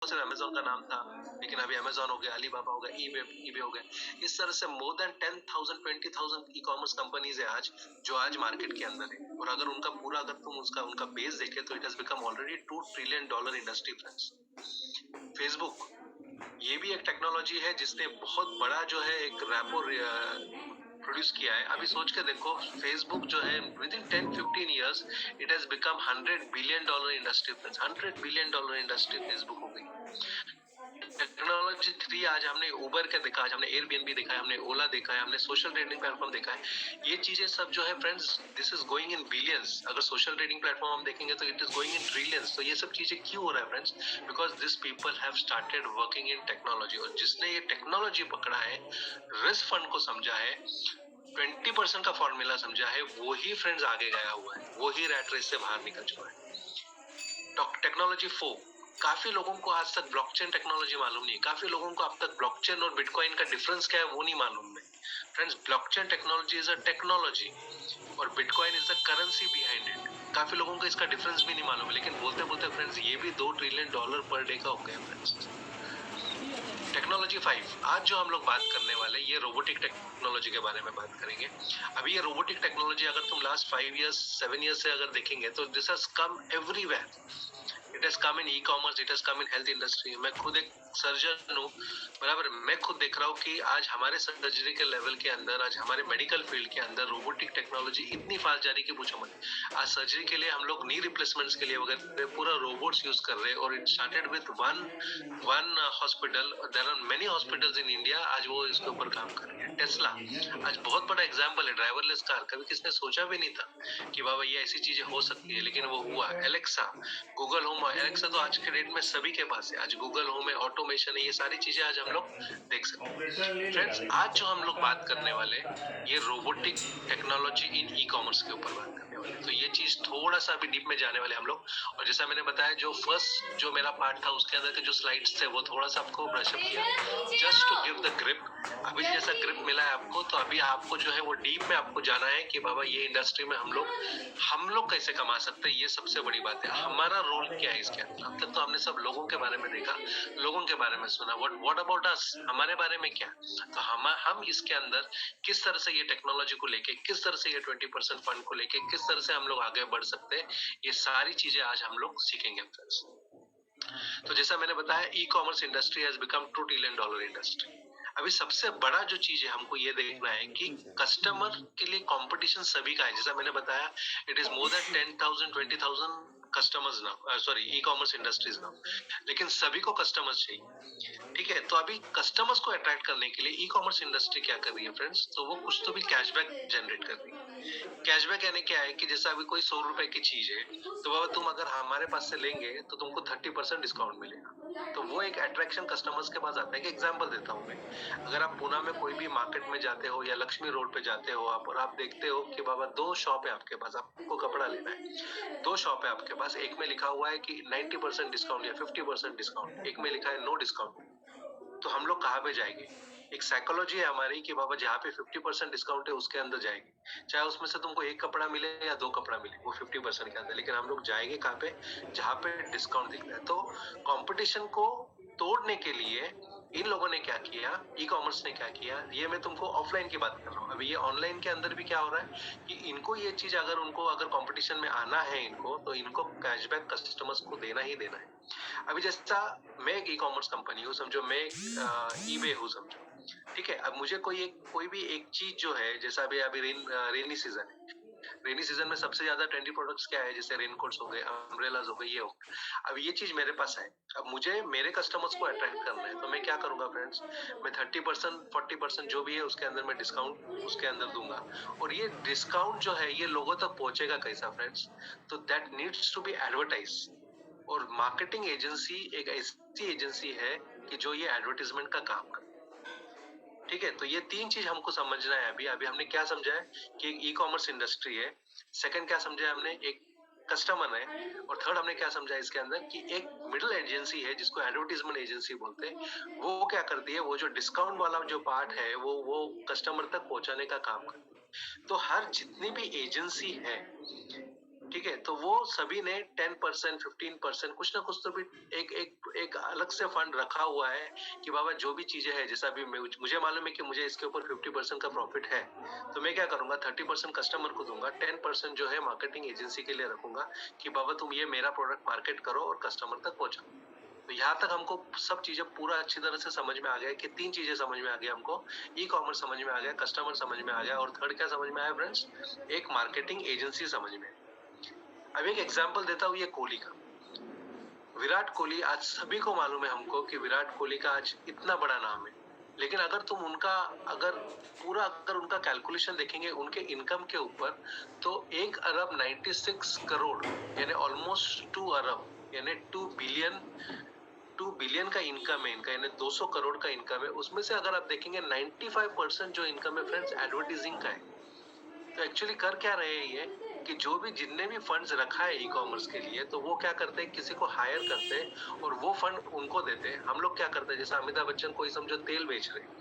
सिर्फ अमेजोन का नाम था, लेकिन अभी अमेजोन हो गया, अलीबाबा हो गया, ईबे हो गया। इस तरह से more than 10,000 20,000 e commerce companies है आज, जो आज मार्केट के अंदर है। और अगर उनका पूरा, अगर तुम उसका उनका बेस देखे तो it has become already $2 trillion industry friends. Facebook, ये भी एक टेक्नोलॉजी है जिसने बहुत बड़ा जो है एक रैपो प्रोड्यूस किया है। अभी सोच के देखो, फेसबुक जो है with in 10-15 years it has become $100 billion industry friends. $100 billion industry Facebook हो गई। टेक्नोलॉजी 3 आज हमने उबर का देखा, आज हमने एयरबीएनबी देखा है, हमने ओला देखा है, हमने सोशल ट्रेडिंग प्लेटफॉर्म देखा है। ये चीजें सब जो है friends, this is going in billions. अगर सोशल ट्रेडिंग प्लेटफॉर्म हम देखेंगे तो it is going in trillions. तो ये सब चीजें क्यों हो रहा है friends? Because this people have started working in technology. और जिसने ये टेक्नोलॉजी पकड़ा है, रिस्क फंड को समझा है, 20% का फॉर्मूला समझा है, वो ही फ्रेंड्स आगे गया हुआ है, वो ही रैट रेस से बाहर निकल चुका है। टेक्नोलॉजी 4, काफी लोगों को आज तक ब्लॉकचेन टेक्नोलॉजी मालूम नहीं है। काफी लोगों को अब तक ब्लॉकचेन और बिटकॉइन का डिफरेंस क्या है वो नहीं मालूम है। Friends, blockchain technology is a technology और bitcoin is the currency behind it. काफी लोगों को इसका डिफरेंस भी नहीं मालूम है, लेकिन बोलते बोलते फ्रेंड्स ये भी $2 ट्रिलियन पर डे का हो गया फ्रेंड्स। टेक्नोलॉजी 5, आज जो हम लोग बात करने वाले, ये रोबोटिक टेक्नोलॉजी के बारे में बात करेंगे। अभी ये रोबोटिक टेक्नोलॉजी अगर तुम लास्ट 5 इयर्स 7 इयर्स से अगर देखेंगे तो this has come everywhere. It has come in e commerce, it has come in health industry. मैं खुद एक सर्जन हूँ, बराबर। मैं खुद देख रहा हूँ कि आज हमारे सर्जरी के लेवल के अंदर, आज हमारे मेडिकल फील्ड के अंदर रोबोटिक टेक्नोलॉजी इतनी फास्ट जा रही कि पूछो मत। आज सर्जरी के लिए हम लोग नी रिप्लेसमेंट्स के लिए वगैरह पूरा रोबोट्स यूज कर रहे हैं। और it started with one hospital, there are many hospitals in India आज वो इसके ऊपर काम कर रहे हैं। टेस्ला आज बहुत बड़ा एग्जाम्पल है, ड्राइवरलेस कार। कभी किसने सोचा भी नहीं था कि बाबा ये ऐसी चीजें हो सकती है, लेकिन वो हुआ। एलेक्सा, गूगल होम, एलेक्सा तो आज के डेट में सभी के पास है। आज गूगल होम है, ऑटोमेशन है, ये सारी चीजें आज हम लोग देख सकते हैं। फ्रेंड्स, आज जो हम लोग बात करने वाले, ये robotic technology in e commerce के ऊपर बात करने वाले। तो ये चीज थोड़ा सा अभी डीप में जाने वाले हम लोग। और जैसा मैंने बताया, जो फर्स्ट जो मेरा पार्ट था उसके अंदर के जो स्लाइड्स थे वो थोड़ा सा आपको ब्रशअप किया, just to give the grip. अभी जैसा ग्रिप मिला है आपको, तो अभी आपको जो है वो डीप में आपको जाना है कि बाबा ये इंडस्ट्री में हम लोग कैसे कमा सकते हैं। ये सबसे बड़ी बात है, हमारा रोल क्या है इसके अंदर। अब तक तो हमने सब लोगों के बारे में देखा, लोगों के बारे में सुना, व्हाट अबाउट अस, हमारे बारे में क्या। तो हम इसके अंदर किस तरह से ये टेक्नोलॉजी को लेके, किस तरह से ये 20% फंड को लेके, किस तरह से हम लोग आगे बढ़ सकते हैं, ये सारी चीजें आज हम लोग सीखेंगे फ्रेंड्स। तो जैसा मैंने बताया, e commerce industry has become $2 trillion industry. अभी सबसे बड़ा जो चीज है हमको ये देखना है कि कस्टमर के लिए कंपटीशन सभी का है। जैसा मैंने बताया, it is more than 10,000 20,000 customers now, sorry, e commerce industries now, लेकिन सभी को कस्टमर्स चाहिए। ठीक है, तो अभी कस्टमर्स को अट्रैक्ट करने के लिए ई कॉमर्स इंडस्ट्री क्या कर रही है फ्रेंड्स? तो वो कुछ तो भी कैशबैक जनरेट कर रही है। कैशबैक यानी क्या है कि जैसा अभी कोई 100 रुपए की चीज है, तो बाबा तुम अगर हमारे पास से लेंगे तो तुमको 30% डिस्काउंट मिलेगा। तो वो एक अट्रैक्शन कस्टमर्स के पास आता है। एक एग्जांपल देता हूँ मैं, अगर आप पुणे में कोई भी मार्केट में जाते हो या लक्ष्मी रोड पे जाते हो आप, और आप देखते हो कि बाबा 2 शॉप है आपके पास, आपको कपड़ा लेना है, 2 शॉप है आपके पास। एक में लिखा हुआ है कि 90% डिस्काउंट या 50% डिस्काउंट, एक में लिखा है नो डिस्काउंट। तो हम लोग कहाँ पे जाएंगे? एक साइकोलॉजी है हमारी कि बाबा जहाँ पे 50% डिस्काउंट है उसके अंदर जाएंगे, चाहे उसमें से तुमको 1 कपड़ा मिले या 2 कपड़ा मिले, वो 50% के अंदर। लेकिन हम लोग जाएंगे कहाँ पे? जहाँ पे डिस्काउंट दिख रहा है। तो कंपटीशन को तोड़ने के लिए इन लोगों ने क्या किया, ई कॉमर्स ने क्या किया, ये मैं तुमको ऑफलाइन की बात कर रहा हूँ। अभी ये ऑनलाइन के अंदर भी क्या हो रहा है कि इनको ये चीज अगर कंपटीशन में आना है इनको, तो इनको कैशबैक कस्टमर्स को देना ही देना है। अभी जैसा मैं एक ई कॉमर्स कंपनी हूँ समझो, मैं ईबे हूँ समझो, ठीक है। अब मुझे कोई भी एक चीज जो है, जैसा अभी अभी रेनी सीजन है, रेनी सीजन में सबसे ज्यादा ट्रेंडी प्रोडक्ट्स क्या है? जैसे रेनकोट्स हो गए, अम्ब्रेलाज हो गए, ये हो। अब ये चीज मेरे पास है, अब मुझे मेरे कस्टमर्स को अट्रैक्ट करना है, तो मैं क्या करूंगा फ्रेंड्स? मैं 30% 40% जो भी है उसके अंदर मैं डिस्काउंट उसके अंदर दूंगा। और ये डिस्काउंट जो है ये लोगों तक पहुंचेगा कैसा फ्रेंड्स? तो that needs to be advertise. और मार्केटिंग एजेंसी एक ऐसी एजेंसी है कि जो ये एडवर्टाइजमेंट का काम करती है। ठीक है, तो ये 3 चीज हमको समझना है। अभी अभी हमने क्या समझा है कि एक ई कॉमर्स इंडस्ट्री है, सेकंड क्या समझा है हमने, एक कस्टमर है, और थर्ड हमने क्या समझा है इसके अंदर कि एक मिडिल एजेंसी है जिसको एडवर्टाइजमेंट एजेंसी बोलते हैं। वो क्या करती है, वो जो डिस्काउंट वाला जो पार्ट है वो कस्टमर तक पहुंचाने का काम करती है। तो हर जितनी भी एजेंसी है, ठीक है, तो वो सभी ने 10% 15% कुछ ना कुछ तो भी एक अलग से फंड रखा हुआ है कि बाबा जो भी चीजें हैं, जैसा अभी मुझे मालूम है कि मुझे इसके ऊपर 50% का प्रॉफिट है, तो मैं क्या करूंगा, 30% कस्टमर को दूंगा, 10% जो है मार्केटिंग एजेंसी के लिए रखूंगा कि बाबा तुम ये मेरा प्रोडक्ट मार्केट करो और कस्टमर तक पहुंचाओ। तो यहाँ तक हमको सब चीजें पूरा अच्छी तरह से समझ में आ गया कि 3 चीजें समझ में आ गया हमको, ई कॉमर्स समझ में आ गया, कस्टमर समझ में आ गया, और थर्ड क्या समझ में आया फ्रेंड्स, एक मार्केटिंग एजेंसी समझ में आई। अब एक एग्जांपल देता हूँ ये कोहली का। विराट कोहली, आज सभी को मालूम है हमको कि विराट कोहली का आज इतना बड़ा नाम है, लेकिन अगर तुम उनका अगर उनका कैलकुलेशन देखेंगे उनके इनकम के ऊपर, तो 1 अरब 96 करोड़ यानी ऑलमोस्ट 2 अरब यानी 2 बिलियन का इनकम है इनका, यानी 200 करोड़ का इनकम है। उसमें से अगर आप देखेंगे 95% जो इनकम है फ्रेंड्स एडवर्टाइजिंग का है। तो एक्चुअली कर क्या रहे हैं ये कि जो भी जिनने भी फंड्स रखा है ई कॉमर्स के लिए, तो वो क्या करते हैं, किसी को हायर करते हैं और वो फंड उनको देते हैं। हम लोग क्या करते हैं, जैसे अमिताभ बच्चन कोई समझो तेल बेच रहे हैं,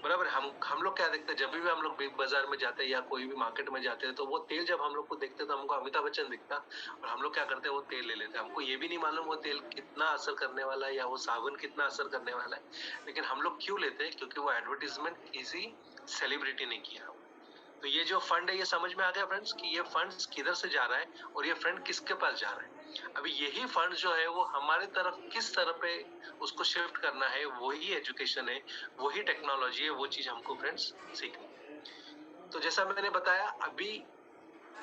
बराबर, हम लोग क्या देखते हैं, जब भी हम लोग बिग बाजार में जाते हैं या कोई भी मार्केट में जाते हैं, तो वो तेल जब हम लोग को देखते हैं तो हमको अमिताभ बच्चन दिखता, और हम लोग क्या करते हैं, वो तेल ले लेते हैं। हमको ये भी नहीं मालूम वो तेल कितना असर करने वाला है या वो साबुन कितना असर करने वाला है, लेकिन हम लोग क्यों लेते हैं, क्योंकि वो एडवर्टीजमेंट किसी सेलिब्रिटी ने किया। तो ये जो फंड है, ये समझ में आ गया फ्रेंड्स कि ये फंड्स किधर से जा रहा है और ये फंड किसके पास जा रहा है। अभी यही फंड जो है वो हमारे तरफ किस तरह पे उसको शिफ्ट करना है, वही एजुकेशन है, वही टेक्नोलॉजी है, वो चीज हमको फ्रेंड्स सीखनी है। तो जैसा मैंने बताया अभी,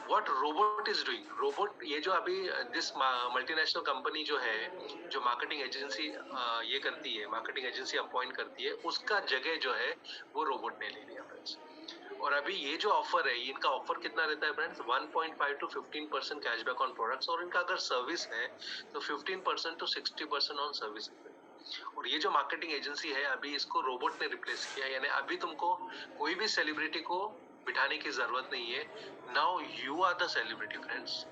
what robot is doing, robot ये जो अभी दिस मल्टीनेशनल कंपनी जो है, जो मार्केटिंग एजेंसी ये करती है, मार्केटिंग एजेंसी अपॉइंट करती है, उसका जगह जो है वो रोबोट ने ले लिया फ्रेंड्स। और अभी ये जो ऑफर है, इनका ऑफर कितना रहता है friends, 1.5 to 15% cashback on products, और इनका अगर सर्विस है तो 15% to 60% ऑन सर्विस। और ये जो मार्केटिंग एजेंसी है, अभी इसको रोबोट ने रिप्लेस किया, यानी अभी तुमको कोई भी सेलिब्रिटी को बिठाने की जरूरत नहीं है। Now you are the celebrity friends.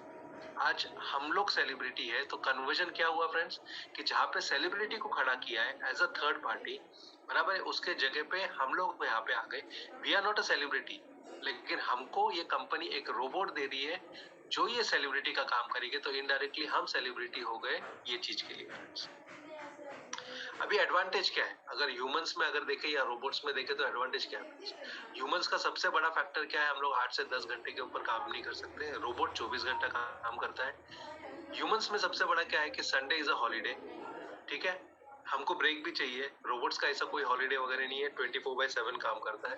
आज हम लोग सेलिब्रिटी है, तो कन्वर्जन क्या हुआ फ्रेंड्स, कि जहाँ पे सेलिब्रिटी को खड़ा किया है एज अ थर्ड पार्टी, बराबर है, उसके जगह पे हम लोग यहाँ पे आ गए। We are not a celebrity, लेकिन हमको ये कंपनी एक रोबोट दे रही है जो ये सेलिब्रिटी का काम करेगी, तो इनडायरेक्टली हम सेलिब्रिटी हो गए ये चीज के लिए फ्रेंड्स। अभी एडवांटेज क्या है, अगर ह्यूमंस में अगर देखें या रोबोट्स में देखें, तो एडवांटेज क्या है। ह्यूमंस का सबसे बड़ा फैक्टर क्या है, हम लोग 8 से 10 घंटे के ऊपर काम नहीं कर सकते, रोबोट 24 घंटा काम करता है। ह्यूमंस में सबसे बड़ा क्या है कि संडे इज अ हॉलीडे, ठीक है, हमको ब्रेक भी चाहिए। रोबोट्स का ऐसा कोई हॉलीडे वगैरह नहीं है, 24/7 काम करता है।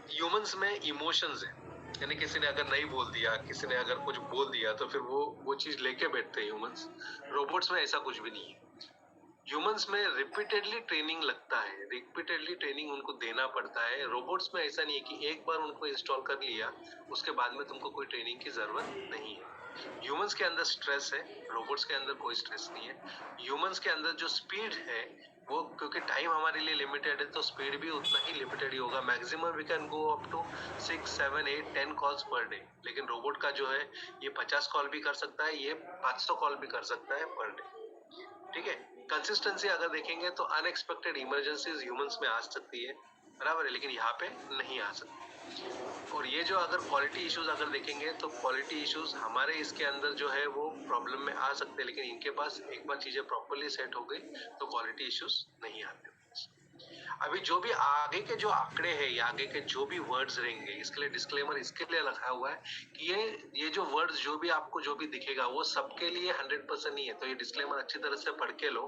ह्यूमंस में इमोशंस है, यानी किसी ने अगर नहीं बोल दिया, किसी ने अगर कुछ बोल दिया, तो फिर वो चीज लेके बैठते हैं ह्यूमंस। रोबोट्स में ऐसा कुछ भी नहीं है। ह्यूमंस में रिपीटेडली ट्रेनिंग लगता है, रिपीटेडली ट्रेनिंग उनको देना पड़ता है। रोबोट्स में ऐसा नहीं है कि एक बार उनको इंस्टॉल कर लिया, उसके बाद में तुमको कोई ट्रेनिंग की जरूरत नहीं है। ह्यूमंस के अंदर स्ट्रेस है, रोबोट्स के अंदर कोई स्ट्रेस नहीं है। ह्यूमंस के अंदर जो स्पीड है, वो क्योंकि टाइम हमारे लिए लिमिटेड है, तो स्पीड भी उतना ही लिमिटेड ही होगा। Maximum we can go up to 6 7 8 10 calls per day, लेकिन रोबोट का जो है ये 50 कॉल भी कर सकता है, ये 500 कॉल भी कर सकता है पर डे, ठीक है। कंसिस्टेंसी अगर देखेंगे तो अनएक्सपेक्टेड इमरजेंसीज ह्यूमंस में आ सकती है, बराबर है, लेकिन यहाँ पे नहीं आ सकती। और ये जो अगर क्वालिटी इश्यूज अगर देखेंगे, तो क्वालिटी इश्यूज हमारे इसके अंदर जो है वो प्रॉब्लम में आ सकते हैं, लेकिन इनके पास एक बार चीजें प्रॉपरली सेट हो गई तो क्वालिटी इश्यूज नहीं आते। अभी जो भी आगे के जो आंकड़े हैं या आगे के जो भी वर्ड्स रहेंगे, इसके लिए डिस्क्लेमर इसके लिए लिखा हुआ है कि ये जो वर्ड्स जो भी आपको जो भी दिखेगा वो सबके लिए 100% नहीं है, तो ये डिस्क्लेमर अच्छी तरह से पढ़ के लो।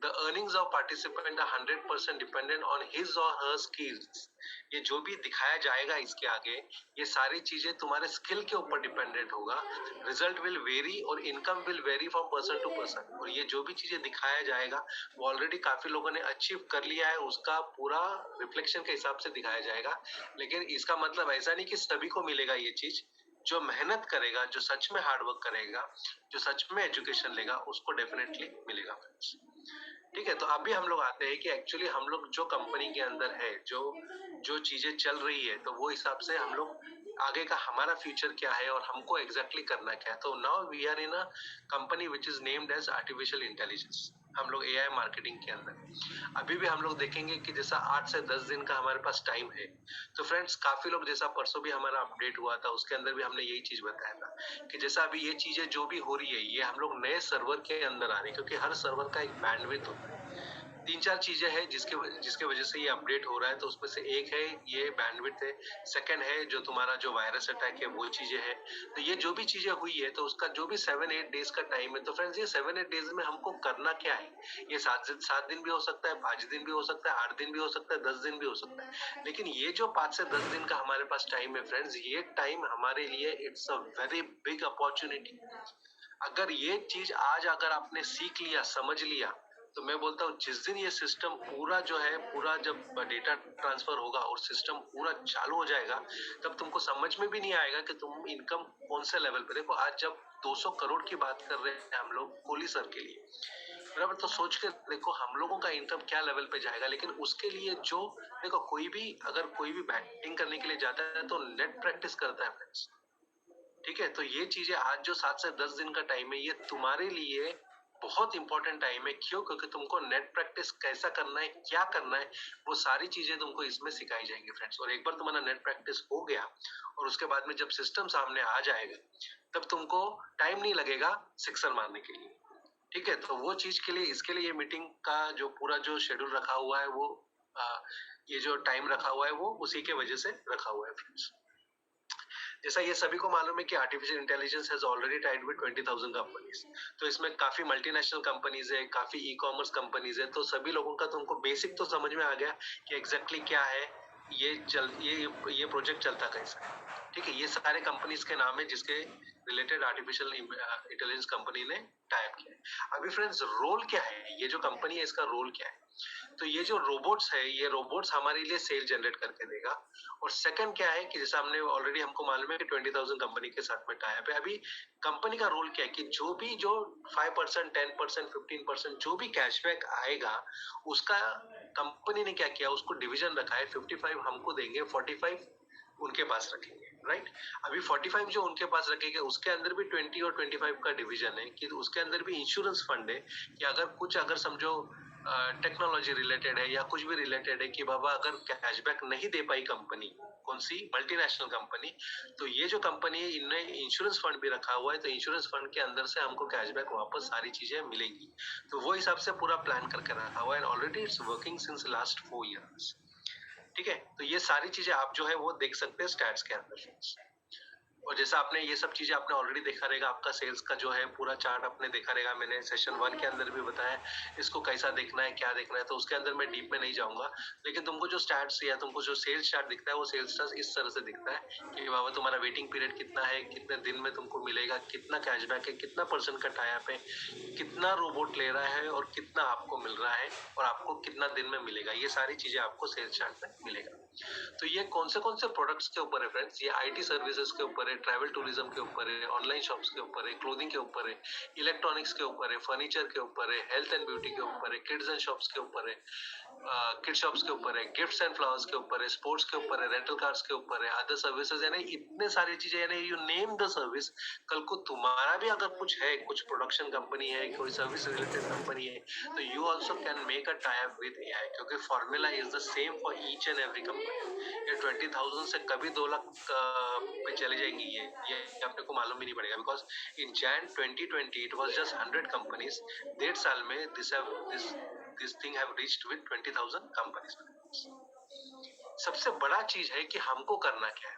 The earnings of participant are 100% dependent on his or her skills. ये जो भी दिखाया जाएगा इसके आगे, ये सारी चीजें तुम्हारे स्किल के ऊपर डिपेंडेंट होगा। रिजल्ट विल वेरी और income will vary from person to person. और ये जो भी चीजें दिखाया जाएगा वो ऑलरेडी काफी लोगों ने अचीव कर लिया है, उसका पूरा रिफ्लेक्शन के हिसाब से दिखाया जाएगा। लेकिन इसका मतलब ऐसा नहीं कि सभी को मिलेगा ये चीज। जो मेहनत करेगा, जो सच में हार्डवर्क करेगा, जो सच में एजुकेशन लेगा, उसको डेफिनेटली मिलेगा फ्रेंड्स, ठीक है। तो अभी हम लोग आते हैं कि एक्चुअली हम लोग जो कंपनी के अंदर है, जो जो चीजें चल रही है, तो वो हिसाब से हम लोग आगे का हमारा फ्यूचर क्या है और हमको एग्जैक्टली करना क्या है। तो now we are in a company which is named as artificial intelligence. हम लोग एआई मार्केटिंग के अंदर अभी भी हम लोग देखेंगे कि जैसा 8 से 10 दिन का हमारे पास टाइम है। तो फ्रेंड्स काफी लोग, जैसा परसों भी हमारा अपडेट हुआ था उसके अंदर भी हमने यही चीज बताया था कि जैसा अभी ये चीजें जो भी हो रही है ये हम लोग नए सर्वर के अंदर आ रही है, क्योंकि हर सर्वर का एक बैंडविड्थ होता है। 3-4 चीजें हैं जिसके वजह से ये अपडेट हो रहा है। तो उसमें से एक है ये बैंडविड्थ है, सेकंड है जो तुम्हारा जो वायरस अटैक है वो चीजें हैं। तो ये जो भी चीजें हुई है तो उसका जो भी 7-8 डेज का टाइम है। तो फ्रेंड्स ये 7-8 डेज में हमको करना क्या है? ये 7 दिन भी हो सकता है, 5 दिन भी हो सकता है, 8 दिन भी हो सकता है, 10 दिन भी हो सकता है। लेकिन ये जो 5 से 10 दिन का हमारे पास टाइम है फ्रेंड्स, ये टाइम हमारे लिए it's a very big opportunity. अगर ये चीज आज अगर आपने सीख लिया, समझ लिया, तो मैं बोलता हूँ जिस दिन ये सिस्टम पूरा जो है पूरा जब डेटा ट्रांसफर होगा और सिस्टम पूरा चालू हो जाएगा, तब तुमको समझ में भी नहीं आएगा कि तुम इनकम कौन से लेवल पे। देखो आज जब 200 करोड़ की बात कर रहे हैं हम लोग कोहली सर के लिए, बराबर, तो सोच के देखो हम लोगों का इनकम क्या लेवल पे जाएगा। लेकिन उसके लिए जो, देखो कोई भी अगर कोई भी बैटिंग करने के लिए जाता है तो नेट प्रैक्टिस करता है फ्रेंड्स। ठीक है, तो ये चीजें आज जो 7 से 10 दिन का टाइम है ये तुम्हारे लिए बहुत इंपॉर्टेंट टाइम है। क्यों? क्योंकि तुमको नेट प्रैक्टिस कैसा करना है, क्या करना है, वो सारी चीजें तुमको इसमें सिखाई जाएंगी फ्रेंड्स। और एक बार तुम्हारा नेट प्रैक्टिस हो गया और उसके बाद में जब सिस्टम सामने आ जाएगा तब तुमको टाइम नहीं लगेगा सिक्सर मारने के लिए। ठीक है, तो वो चीज के लिए, इसके लिए ये मीटिंग का जो पूरा जो शेड्यूल रखा हुआ है वो आ, ये जो टाइम रखा हुआ है वो उसी के वजह से रखा हुआ है फ्रेंड्स। जैसा ये सभी को मालूम है कि artificial intelligence has already tied with 20,000 companies. तो इसमें काफी मल्टीनेशनल कंपनीज है, काफी ई कॉमर्स कंपनीज है। तो सभी लोगों का तुमको बेसिक तो समझ में आ गया कि एग्जैक्टली क्या है ये प्रोजेक्ट चलता कैसा है। ठीक है, ये सारे कंपनीज के नाम है जिसके रिलेटेड आर्टिफिशियल इंटेलिजेंस कंपनी ने टाइप किया है। अभी फ्रेंड्स रोल क्या है, ये जो कंपनी है इसका रोल क्या है? तो ये जो रोबोट्स है, ये रोबोट्स हमारे लिए सेल जनरेट करके देगा। और सेकंड क्या है कि जैसे हमने ऑलरेडी, हमको मालूम है कि 20,000 कंपनी के साथ में टाइप है। अभी कंपनी का रोल क्या है कि जो 5%, 10%, 15% जो भी कैशबैक आएगा उसका कंपनी ने क्या किया, उसको डिवीजन रखा है। 55 हमको देंगे, 45 उनके पास रखेंगे, राइट। अभी 45 जो उनके पास रखेंगे उसके अंदर भी 20 और 25 का डिवीजन है कि उसके अंदर भी इंश्योरेंस फंड है कि अगर समझो टेक्नोलॉजी रिलेटेड है या कुछ भी रिलेटेड है कि बाबा अगर कैशबैक नहीं दे पाई कंपनी, कौन सी मल्टीनेशनल कंपनी, तो ये जो कंपनी है इनने इंश्योरेंस फंड भी रखा हुआ है। तो इंश्योरेंस फंड के अंदर से हमको कैशबैक वापस सारी चीजें मिलेंगी। तो वो हिसाब से पूरा प्लान करके रखा हुआ है। Already it's working since last 4 years. ठीक है, तो ये सारी चीजें आप जो है वो देख सकते हैं स्टैट्स के अंदर। और जैसा आपने ये सब चीजें आपने ऑलरेडी देखा रहेगा, आपका सेल्स का जो है पूरा चार्ट आपने देखा रहेगा। मैंने सेशन 1 के अंदर भी बताया इसको कैसा देखना है, क्या देखना है। तो उसके अंदर मैं डीप में नहीं जाऊंगा। लेकिन तुमको जो स्टैट्स या तुमको जो सेल्स चार्ट दिखता है वो सेल्स चार्ट इस तरह से दिखता है कि बाबा तुम्हारा वेटिंग पीरियड कितना है, कितने दिन में तुमको मिलेगा, कितना कैशबैक है, कितना परसेंट का टाइप है, कितना रोबोट ले रहा है और कितना आपको मिल रहा है और आपको कितना दिन में मिलेगा। ये सारी चीजें आपको सेल्स चार्ट में मिलेगा। तो ये कौन से प्रोडक्ट्स के ऊपर है फ्रेंड्स? ये आईटी सर्विसेज के ऊपर है, ट्रैवल टूरिज्म के ऊपर है, ऑनलाइन शॉप्स के ऊपर है, क्लोथिंग के ऊपर है, इलेक्ट्रॉनिक्स के ऊपर है, फर्नीचर के ऊपर है, हेल्थ एंड ब्यूटी के ऊपर है, किड्स एंड शॉप्स के ऊपर है, किड्स शॉप्स के ऊपर है, गिफ्ट्स एंड फ्लावर्स के ऊपर है, स्पोर्ट्स के ऊपर है, रेंटल कार्स के ऊपर है, अदर सर्विसेज, यानी इतने सारी चीजें, यानी यू नेम द सर्विस। कल को तुम्हारा भी अगर कुछ है, कुछ प्रोडक्शन कंपनी है, कोई सर्विस रिलेटेड कंपनी है, तो you also can make a tie up with AI, क्योंकि formula is the same for each and every company. ये 20,000 से कभी 2 लाख पे चले जाएंगी ये अपने को मालूम भी नहीं पड़ेगा। Because in Jain 2020 it was just 100 companies. 1.5 साल में this thing have reached with 20,000 companies. सबसे बड़ा चीज है कि हमको करना क्या है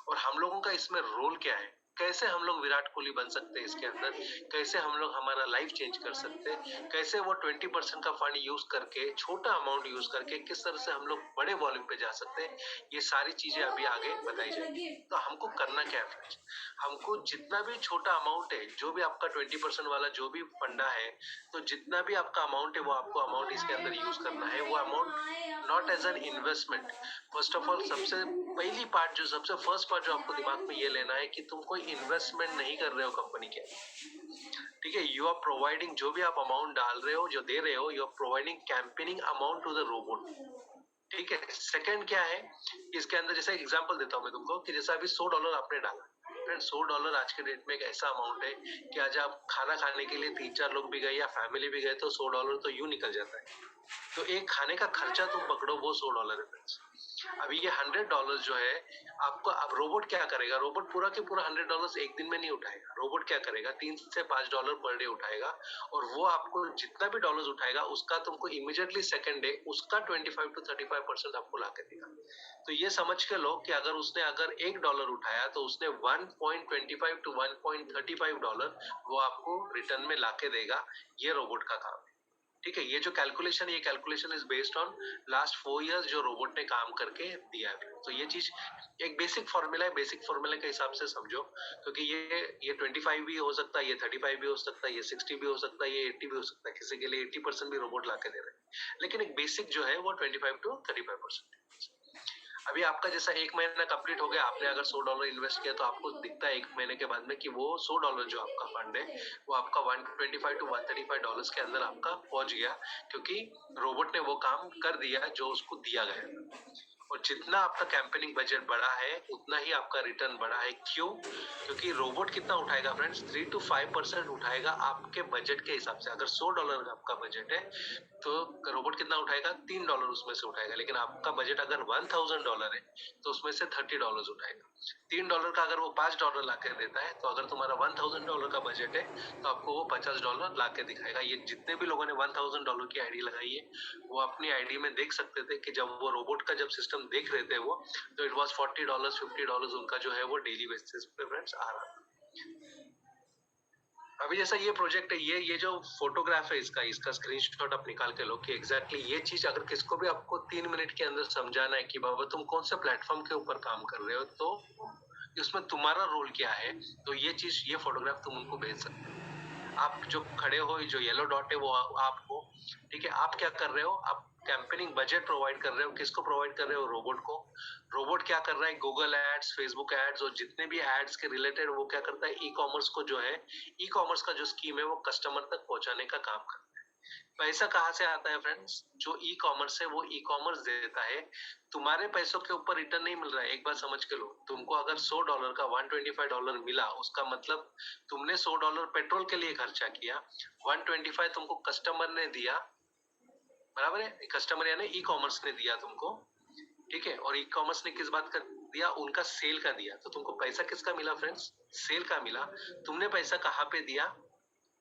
और हम लोगों का इसमें रोल क्या है। कैसे हम लोग विराट कोहली बन सकते हैं इसके अंदर, कैसे हम लोग हमारा लाइफ चेंज कर सकते हैं, कैसे वो 20% का फंड यूज करके, छोटा अमाउंट यूज करके किस तरह से हम लोग बड़े वॉल्यूम पे जा सकते हैं, ये सारी चीजें अभी आगे बताई जाएंगी। तो हमको करना क्या है फ्रेंड्स? हमको जितना भी छोटा अमाउंट है, जो भी आपका 20% वाला जो भी फंडा है, तो जितना भी आपका अमाउंट है वो आपको अमाउंट इसके अंदर यूज करना है। वो amount not as an investment. First of all सबसे पहली पार्ट, जो सबसे फर्स्ट पार्ट जो आपको दिमाग में ये लेना है कि तुम कोई इन्वेस्टमेंट नहीं कर रहे हो कंपनी के। ठीक है, यू आर प्रोवाइडिंग, जो भी आप अमाउंट डाल रहे हो, जो दे रहे हो, you are providing campaigning amount to the robot. ठीक है, सेकंड क्या है इसके अंदर, जैसे एग्जांपल देता हूं मैं तुमको कि जैसे अभी $100 आपने डाला, फ्रेंड $100 आज के डेट में एक ऐसा अमाउंट है कि आज आप खाना खाने के लिए 3-4 लोग भी गए या फैमिली भी गए तो $100 तो यूं निकल जाता है। तो एक खाने का खर्चा तुम पकड़ो, वो $100 है फ्रेंड्स। अभी ये $100 जो है आपको, अब रोबोट क्या करेगा, रोबोट पूरा के पूरा $100 एक दिन में नहीं उठाएगा। रोबोट क्या करेगा, $3 से $5 पर डे उठाएगा, और वो आपको जितना भी डॉलर्स उठाएगा उसका तुमको इमीडिएटली सेकंड डे उसका 25 to 35% आपको ला के देगा। तो ये समझ के लो कि अगर उसने अगर $1 उठाया तो उसने 1.25 to 1.35 डॉलर वो आपको रिटर्न में ला के देगा। ये रोबोट का काम है। ठीक है, ये जो कैलकुलेशन, ये calculation is based on last 4 years जो रोबोट ने काम करके दिया है। तो ये चीज एक बेसिक फॉर्मूला है, बेसिक फॉर्मूले के हिसाब से समझो, क्योंकि ये 25 भी हो सकता है, ये 35 भी हो सकता है, ये 60 भी हो सकता है, ये 80 भी हो सकता है, किसी के लिए 80% भी रोबोट ला के दे रहे हैं, लेकिन एक बेसिक जो है वो 25 to 35%। अभी आपका जैसा 1 महीना कंप्लीट हो गया, आपने अगर $100 इन्वेस्ट किया तो आपको दिखता है 1 महीने के बाद में कि वो $100 जो आपका फंड है वो आपका 125 to 135 डॉलर्स के अंदर आपका पहुंच गया, क्योंकि रोबोट ने वो काम कर दिया जो उसको दिया गया। और जितना आपका कैंपेनिंग बजट बढ़ा है उतना ही आपका रिटर्न बढ़ा है। क्यों? क्योंकि रोबोट कितना उठाएगा फ्रेंड्स, 3 to 5% उठाएगा आपके बजट के हिसाब से। अगर $100 का आपका बजट है तो रोबोट कितना उठाएगा, $3 उसमें से उठाएगा। लेकिन आपका बजट अगर $1000 है तो उसमें से $30 उठाएगा। $3 का अगर वो $5 ला के देता है, तो अगर तुम्हारा $1000 का बजट है तो आपको वो $50 ला के दिखाएगा। ये जितने भी लोगों ने $1000 की आईडी लगाई है वो अपनी आईडी में देख सकते थे कि जब वो रोबोट का जब सिस्टम देख रहे थे वो, तो इट वाज $40 $50 उनका जो है वो डेली बेसिस पे फ्रेंड्स आ रहा था। अभी जैसा ये प्रोजेक्ट है, ये जो फोटोग्राफ है इसका स्क्रीनशॉट आप निकाल के लो कि एग्जैक्टली ये चीज अगर किसको भी आपको 3 मिनट के अंदर समझाना है कि बाबा तुम कौन से प्लेटफॉर्म के ऊपर काम कर रहे हो, तो उसमें तुम्हारा रोल क्या है, तो ये चीज, ये फोटोग्राफ तुम उनको भेज सकते हो। आप जो खड़े हो, जो येलो डॉट है वो आप हो। ठीक है, आप क्या कर रहे हो, आप कैंपेनिंग बजट प्रोवाइड कर रहे हो, किसको प्रोवाइड कर रहे हो, रोबोट को। रोबोट क्या कर रहा है, गूगल एड्स, फेसबुक एड्स और जितने भी एड्स के रिलेटेड वो क्या करता है, ई कॉमर्स को जो है, ई कॉमर्स का जो स्कीम है वो कस्टमर तक पहुंचाने का काम करता है। पैसा कहाँ से आता है फ्रेंड्स, जो ई कॉमर्स है वो ई कॉमर्स देता है। तुम्हारे पैसों के ऊपर रिटर्न नहीं मिल रहा है, एक बात समझ के लो। तुमको अगर $100 का $125 मिला, उसका मतलब तुमने $100 पेट्रोल के लिए खर्चा किया, 125 तुमको कस्टमर ने दिया, बराबर है। कस्टमर यानी ई कॉमर्स ने दिया तुमको, ठीक है। और ई कॉमर्स ने किस बात का दिया, उनका सेल का दिया। तो तुमको पैसा किसका मिला फ्रेंड्स, सेल का मिला। तुमने पैसा कहाँ पे दिया,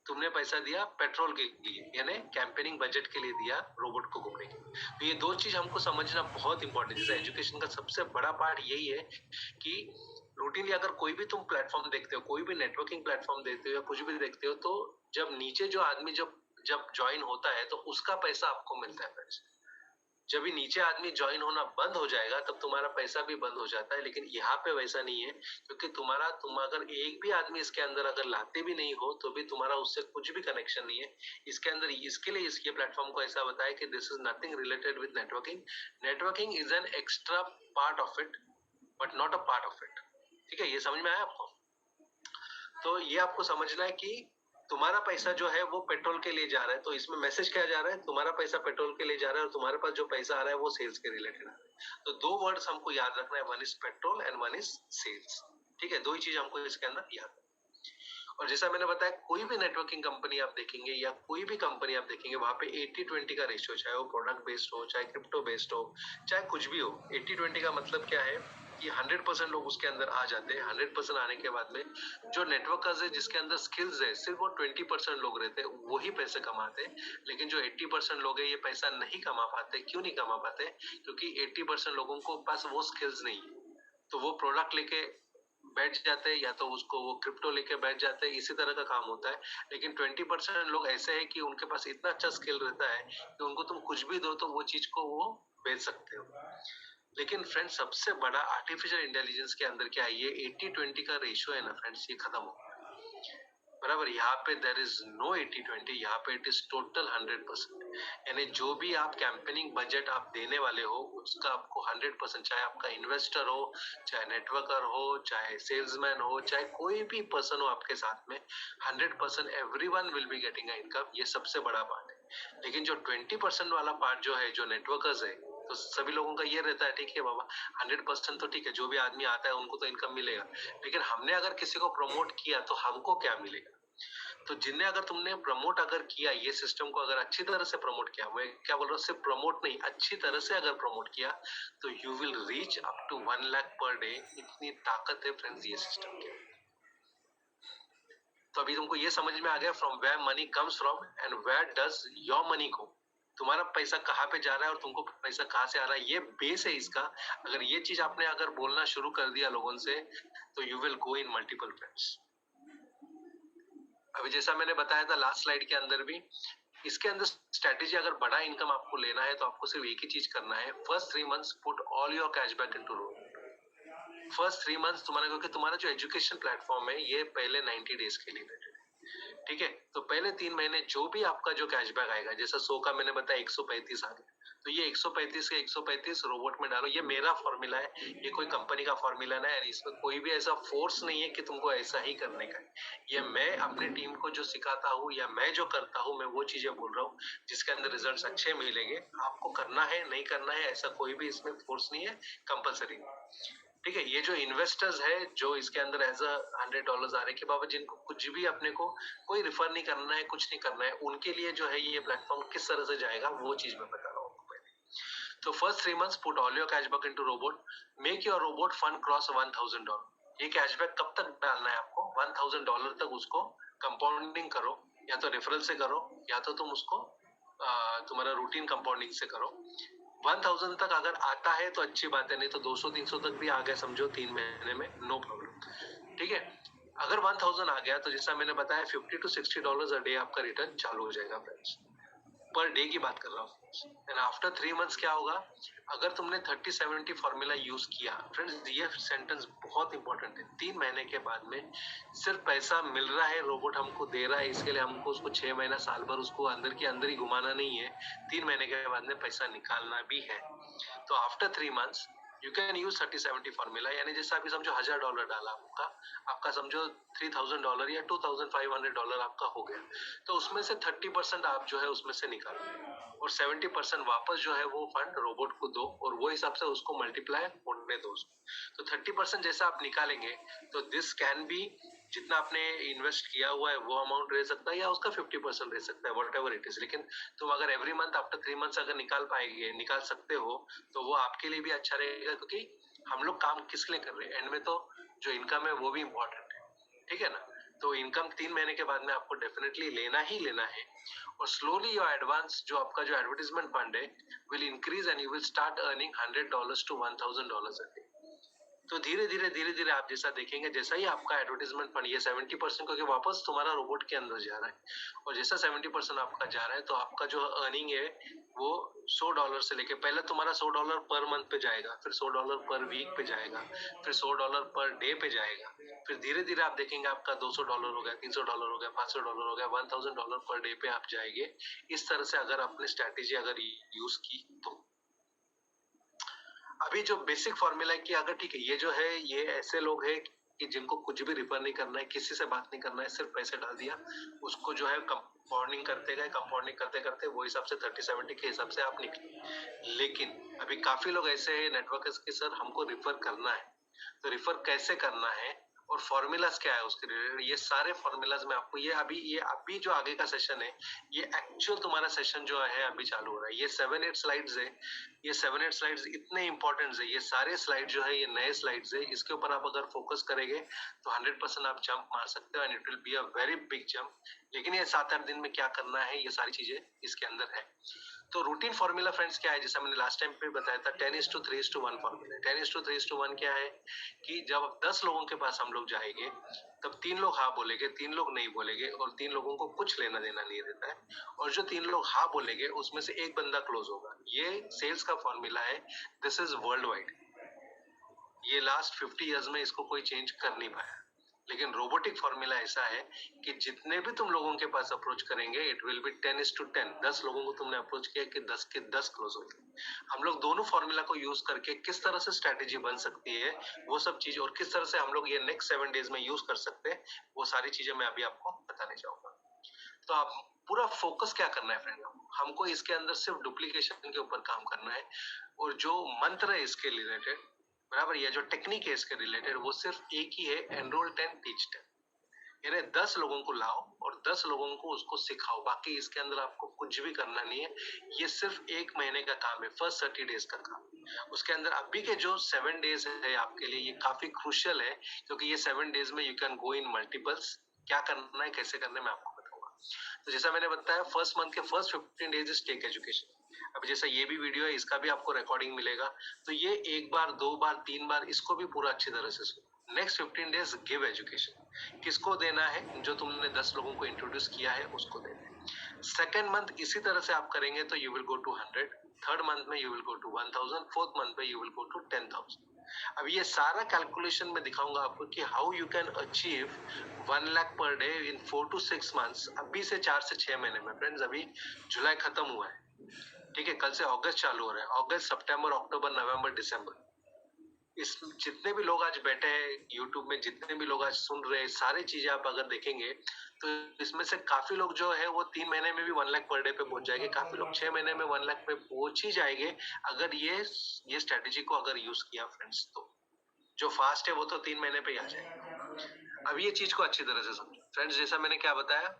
तुमने पैसा दिया पेट्रोल के लिए, यानी कैंपेनिंग बजट के लिए दिया रोबोट को घूमने के लिए। तो ये दो चीज हमको समझना बहुत इंपॉर्टेंट है। जैसे एजुकेशन का सबसे बड़ा पार्ट यही है कि रूटीनली अगर कोई भी तुम प्लेटफॉर्म देखते हो, कोई भी नेटवर्किंग प्लेटफॉर्म देखते हो या कुछ भी देखते हो, तो जब नीचे जो आदमी जब जब ज्वाइन होता है तो उसका पैसा आपको मिलता है फ्रेंड्स। जब भी नीचे आदमी ज्वाइन होना बंद हो जाएगा तब तुम्हारा पैसा भी बंद हो जाता है। लेकिन यहाँ पे वैसा नहीं है, क्योंकि तुम अगर एक भी आदमी इसके अंदर अगर लाते भी नहीं हो तो भी तुम्हारा उससे कुछ भी कनेक्शन नहीं है इसके अंदर। इसके लिए इसके प्लेटफॉर्म को ऐसा बताया कि this is nothing related with networking. Networking is an extra part of it but not a part of it. ठीक है, ये समझ में आया आपको? तो ये आपको समझना है कि तुम्हारा पैसा जो है वो पेट्रोल के लिए जा रहा है। तो इसमें मैसेज क्या जा रहा है, तुम्हारा पैसा पेट्रोल के लिए जा रहा है और तुम्हारे पास जो पैसा आ रहा है वो सेल्स के रिलेटेड आ रहा है। तो दो वर्ड्स हमको याद रखना है, one is petrol and one is sales. ठीक है, दो ही चीज हमको इसके अंदर याद। और जैसा मैंने बताया, कोई भी नेटवर्किंग कंपनी आप देखेंगे या कोई भी कंपनी आप देखेंगे, वहां पे 80-20 का रेशियो, चाहे वो प्रोडक्ट बेस्ड हो, चाहे क्रिप्टो बेस्ड हो, चाहे कुछ भी हो। 80-20 का मतलब क्या है कि 100% लोग उसके अंदर आ जाते हैं। 100% आने के बाद में जो नेटवर्कर्स है जिसके अंदर स्किल्स है, सिर्फ वो 20% लोग रहते हैं, वही पैसे कमाते हैं। लेकिन जो 80% लोग है ये पैसा नहीं कमा पाते। क्यों नहीं कमा पाते? क्योंकि 80% लोगों को पास वो स्किल्स नहीं है। तो वो प्रोडक्ट लेके बैठ जाते हैं या तो उसको वो क्रिप्टो लेके बैठ जाते हैं, इसी तरह का काम होता है। लेकिन 20% लोग ऐसे हैं कि उनके पास इतना अच्छा स्किल रहता है कि उनको तुम कुछ भी दो तो वो चीज को वो बेच सकते हो। लेकिन फ्रेंड्स, सबसे बड़ा आर्टिफिशियल इंटेलिजेंस के अंदर क्या है, ये 80-20 का रेशियो है ना फ्रेंड्स, ये खत्म हो, बराबर। यहाँ पे देर इज नो 80-20, यहाँ पे इट इज टोटल 100%। यानी जो भी आप कैंपेनिंग बजट आप देने वाले हो उसका आपको 100%, चाहे आपका इन्वेस्टर हो, चाहे नेटवर्कर हो, चाहे सेल्समैन हो, चाहे कोई भी पर्सन हो आपके साथ में, 100% everyone will be getting a income. ये सबसे बड़ा पार्ट है। लेकिन जो 20% वाला पार्ट जो है, जो नेटवर्कर्स है, तो सभी लोगों का ये रहता है ठीक है बाबा 100% तो ठीक है, जो भी आदमी आता है उनको तो इनकम मिलेगा, लेकिन हमने अगर किसी को प्रमोट किया तो हमको क्या मिलेगा? तो जिनने अगर तुमने प्रमोट अगर किया ये सिस्टम को, अगर अच्छी तरह से प्रमोट किया, मैं क्या बोल रहा हूँ, सिर्फ प्रमोट नहीं, अच्छी तरह से अगर प्रमोट किया तो you will reach up to 1 lakh per day. इतनी ताकत है फ्रेंड्स ये सिस्टम के। तो अभी तुमको ये समझ में आ गया from where money comes from and where does your money go. तुम्हारा पैसा कहाँ पे जा रहा है और तुमको पैसा कहाँ से आ रहा है, ये बेस है इसका। अगर ये चीज आपने अगर बोलना शुरू कर दिया लोगों से तो you will go in multiple friends. अभी जैसा मैंने बताया था लास्ट स्लाइड के अंदर भी, इसके अंदर स्ट्रेटेजी अगर बड़ा इनकम आपको लेना है तो आपको सिर्फ एक ही चीज करना है, first 3 months put all your cash back into robot. First 3 months तुम्हारा, क्योंकि तुम्हारा जो एजुकेशन प्लेटफॉर्म है ये पहले 90 डेज के लिए है, ठीक है। तो पहले 3 महीने जो भी आपका जो कैशबैक आएगा, जैसा 100 का मैंने बताया 135 आ गया, तो ये 135 के 135 रोबोट में डालो। ये मेरा फॉर्मूला है, ये कोई कंपनी का फॉर्मूला नहीं है, इसमें कोई भी ऐसा फोर्स नहीं है कि तुमको ऐसा ही करने का है। ये मैं अपने टीम को जो सिखाता हूँ या मैं जो करता हूँ, मैं वो चीजें बोल रहा हूँ जिसके अंदर रिजल्ट्स अच्छे मिलेंगे। आपको करना है नहीं करना है ऐसा कोई भी इसमें फोर्स नहीं है, कंपलसरी, ठीक है। ये जो इन्वेस्टर्स है जो इसके अंदर एज $100 आ रहे कि बाबा जिनको कुछ भी अपने को कोई रिफर नहीं करना है, कुछ नहीं करना है, उनके लिए जो है ये प्लेटफॉर्म किस तरह से जाएगा वो चीज मैं बता रहा हूँ आपको पहले। तो first 3 months put all your cashback into robot, make your robot fund cross $1000। ये कैशबैक कब तक डालना है आपको? $1000 तक उसको कंपाउंडिंग करो, या तो रेफरल से करो या तो तुम उसको तुम्हारा रूटीन कंपाउंडिंग से करो। 1000 तक अगर आता है तो अच्छी बात है, नहीं तो 200-300 तक भी आ गया समझो 3 महीने में, नो प्रॉब्लम, ठीक है। अगर 1000 आ गया तो जैसा मैंने बताया $50 to $60 अ डे आपका रिटर्न चालू हो जाएगा फ्रेंड्स, पर डे की बात कर रहा हूँ। एंड आफ्टर 3 मंथ्स क्या होगा, अगर तुमने 30-70 फॉर्मूला यूज किया, फ्रेंड्स ये सेंटेंस बहुत इंपॉर्टेंट है, 3 महीने के बाद में सिर्फ पैसा मिल रहा है, रोबोट हमको दे रहा है, इसके लिए हमको उसको 6 महीना साल भर उसको अंदर के अंदर ही घुमाना नहीं है, 3 महीने के बाद में पैसा निकालना भी है। तो after 3 months you can use 30-70 formula, यानी जैसे अभी समझो $1000 डाला आपका समझो $3000 या $2500 आपका हो गया, तो उसमें से 30% आप जो है उसमें से निकालो और 70% वापस जो है वो फंड रोबोट को दो और वो हिसाब से उसको मल्टीप्लाई होने दो उसको। तो 30% जैसा आप निकालेंगे तो दिस कैन बी, जितना आपने इन्वेस्ट किया हुआ है वो अमाउंट रह सकता है या उसका 50% रह सकता है, वॉट एवर इट इज। लेकिन तुम अगर एवरी मंथ आफ्टर 3 मंथ्स अगर निकाल सकते हो तो वो आपके लिए भी अच्छा रहेगा, क्योंकि हम लोग काम किस लिए कर रहे हैं, एंड में तो जो इनकम है वो भी इम्पोर्टेंट है, ठीक है ना। तो इनकम 3 महीने के बाद में आपको डेफिनेटली लेना ही लेना है, और स्लोली योर एडवांस जो आपका जो एडवर्टाइजमेंट फंड है will increase and you will start earning $100 to $1000 a day। तो धीरे धीरे आप जैसा देखेंगे, जैसा ही आपका एडवर्टाइजमेंट फंड ये 70% क्योंकि वापस तुम्हारा रोबोट के अंदर जा रहा है, और जैसा 70% आपका जा रहा है तो आपका जो अर्निंग है वो $100 से लेके, पहले तुम्हारा $100 पर मंथ पे जाएगा, फिर $100 पर वीक पे जाएगा, फिर $100 पर डे पे जाएगा, फिर धीरे धीरे आप देखेंगे आपका $200 हो गया, $300 हो गया, $500 हो गया, $1000 पर डे पे आप जाएंगे। इस तरह से अगर आपने स्ट्रैटेजी अगर यूज की तो अभी जो बेसिक फॉर्मूला है कि अगर ठीक है, ये जो है ये ऐसे लोग हैं कि जिनको कुछ भी रिफर नहीं करना है, किसी से बात नहीं करना है, सिर्फ पैसे डाल दिया, उसको जो है कंपाउंडिंग करते गए, कंपाउंडिंग करते करते वो हिसाब से 30-70 के हिसाब से आप निकले। लेकिन अभी काफी लोग ऐसे हैं नेटवर्कर्स के, सर हमको रिफर करना है, तो रिफर कैसे करना है और फॉर्मूलाज क्या है उसके रिलेटेड, ये सारे फॉर्मूलाज में आपको ये अभी जो आगे का सेशन है, ये एक्चुअल तुम्हारा सेशन जो है अभी चालू हो रहा है। ये 7-8 स्लाइड्स है, ये 7-8 स्लाइड्स इतने इंपॉर्टेंट है, ये सारे स्लाइड जो है ये नए स्लाइड्स है, इसके ऊपर आप अगर फोकस करेंगे तो 100% आप जंप मार सकते हो and it will be a very big jump. लेकिन ये 7-8 दिन में क्या करना है ये सारी चीजें इसके अंदर है। तो रूटीन फॉर्मूला फ्रेंड्स क्या है, जैसा मैंने लास्ट टाइम पे बताया था 10:3:1 फॉर्मूला। 10:3:1 क्या है कि जब 10 लोगों के पास हम लोग जाएंगे तब 3 लोग हाँ बोलेंगे, 3 लोग नहीं बोलेंगे, और 3 लोगों को कुछ लेना देना नहीं रहता है, और जो 3 लोग हाँ बोलेंगे उसमें से एक बंदा क्लोज होगा। ये सेल्स का फॉर्मूला है, दिस इज वर्ल्ड वाइड, ये लास्ट 50 इयर्स में इसको कोई चेंज कर नहीं पाया। लेकिन रोबोटिक फॉर्मूला ऐसा है कि जितने भी तुम लोगों के पास अप्रोच करेंगे इट विल बी 10:10। 10 लोगों को तुमने अप्रोच किया कि 10 के 10 क्लोज होंगे। हम लोग दोनों फॉर्मूला को यूज करके किस तरह से स्ट्रेटेजी बन सकती है वो सब चीज, और किस तरह से हम लोग ये नेक्स्ट 7 डेज में यूज कर सकते हैं, वो सारी चीजें मैं अभी आपको बताने चाहूंगा। तो आप पूरा फोकस क्या करना है फ्रेंड, हमको इसके अंदर सिर्फ डुप्लीकेशन के ऊपर काम करना है, और जो मंत्र है इसके रिलेटेड, बराबर, ये जो टेक्निक है इसके रिलेटेड, वो सिर्फ एक ही है, एनरोल 10 टीच 10। यानी 10 लोगों को लाओ और 10 लोगों को उसको सिखाओ, बाकी इसके अंदर आपको कुछ भी करना नहीं है। ये सिर्फ 1 महीने का काम है, फर्स्ट 30 डेज का काम। उसके अंदर अभी के जो 7 डेज है आपके लिए ये काफी क्रूशियल है, क्योंकि ये 7 डेज में you can go in multiples. क्या करना है, कैसे करना है, मैं आपको बताऊंगा। तो जैसा मैंने बताया, फर्स्ट मंथ के first 15 days is tech education. अब जैसा ये भी वीडियो है, इसका भी आपको रिकॉर्डिंग मिलेगा, तो ये 1 बार 2 बार 3 बार इसको भी पूरा अच्छी तरह से सुनो। Next 15 days give education. किसको देना है, जो तुमने 10 लोगों को इंट्रोड्यूस किया है उसको देना है। सेकेंड मंथ इसी तरह से आप करेंगे तो you will go to 100, third month में you will go to 1000, fourth month में यू विल गो टू 10,000। अब ये सारा कैलकुलेशन में दिखाऊंगा आपको कि how you can achieve 1 lakh per day in 4 to 6 months, अभी से 4 से 6 महीने में। फ्रेंड्स, अभी जुलाई खत्म हुआ है, ठीक है, कल से अगस्त चालू हो रहा है, अगस्त सितंबर अक्टूबर नवंबर दिसंबर। इस जितने भी लोग आज बैठे हैं यूट्यूब में, जितने भी लोग आज सुन रहे हैं, सारी चीजें आप अगर देखेंगे तो इसमें से काफी लोग जो है वो 3 महीने में भी 1 लाख पर डे पे पहुंच जाएंगे, काफी लोग 6 महीने में 1 लाख पे पहुंच ही जाएंगे, अगर ये स्ट्रेटेजी को अगर यूज किया फ्रेंड्स। तो जो फास्ट है वो तो 3 महीने पे ही आ जाएगा। अब ये चीज को अच्छी तरह से समझो फ्रेंड्स, जैसा मैंने क्या बताया,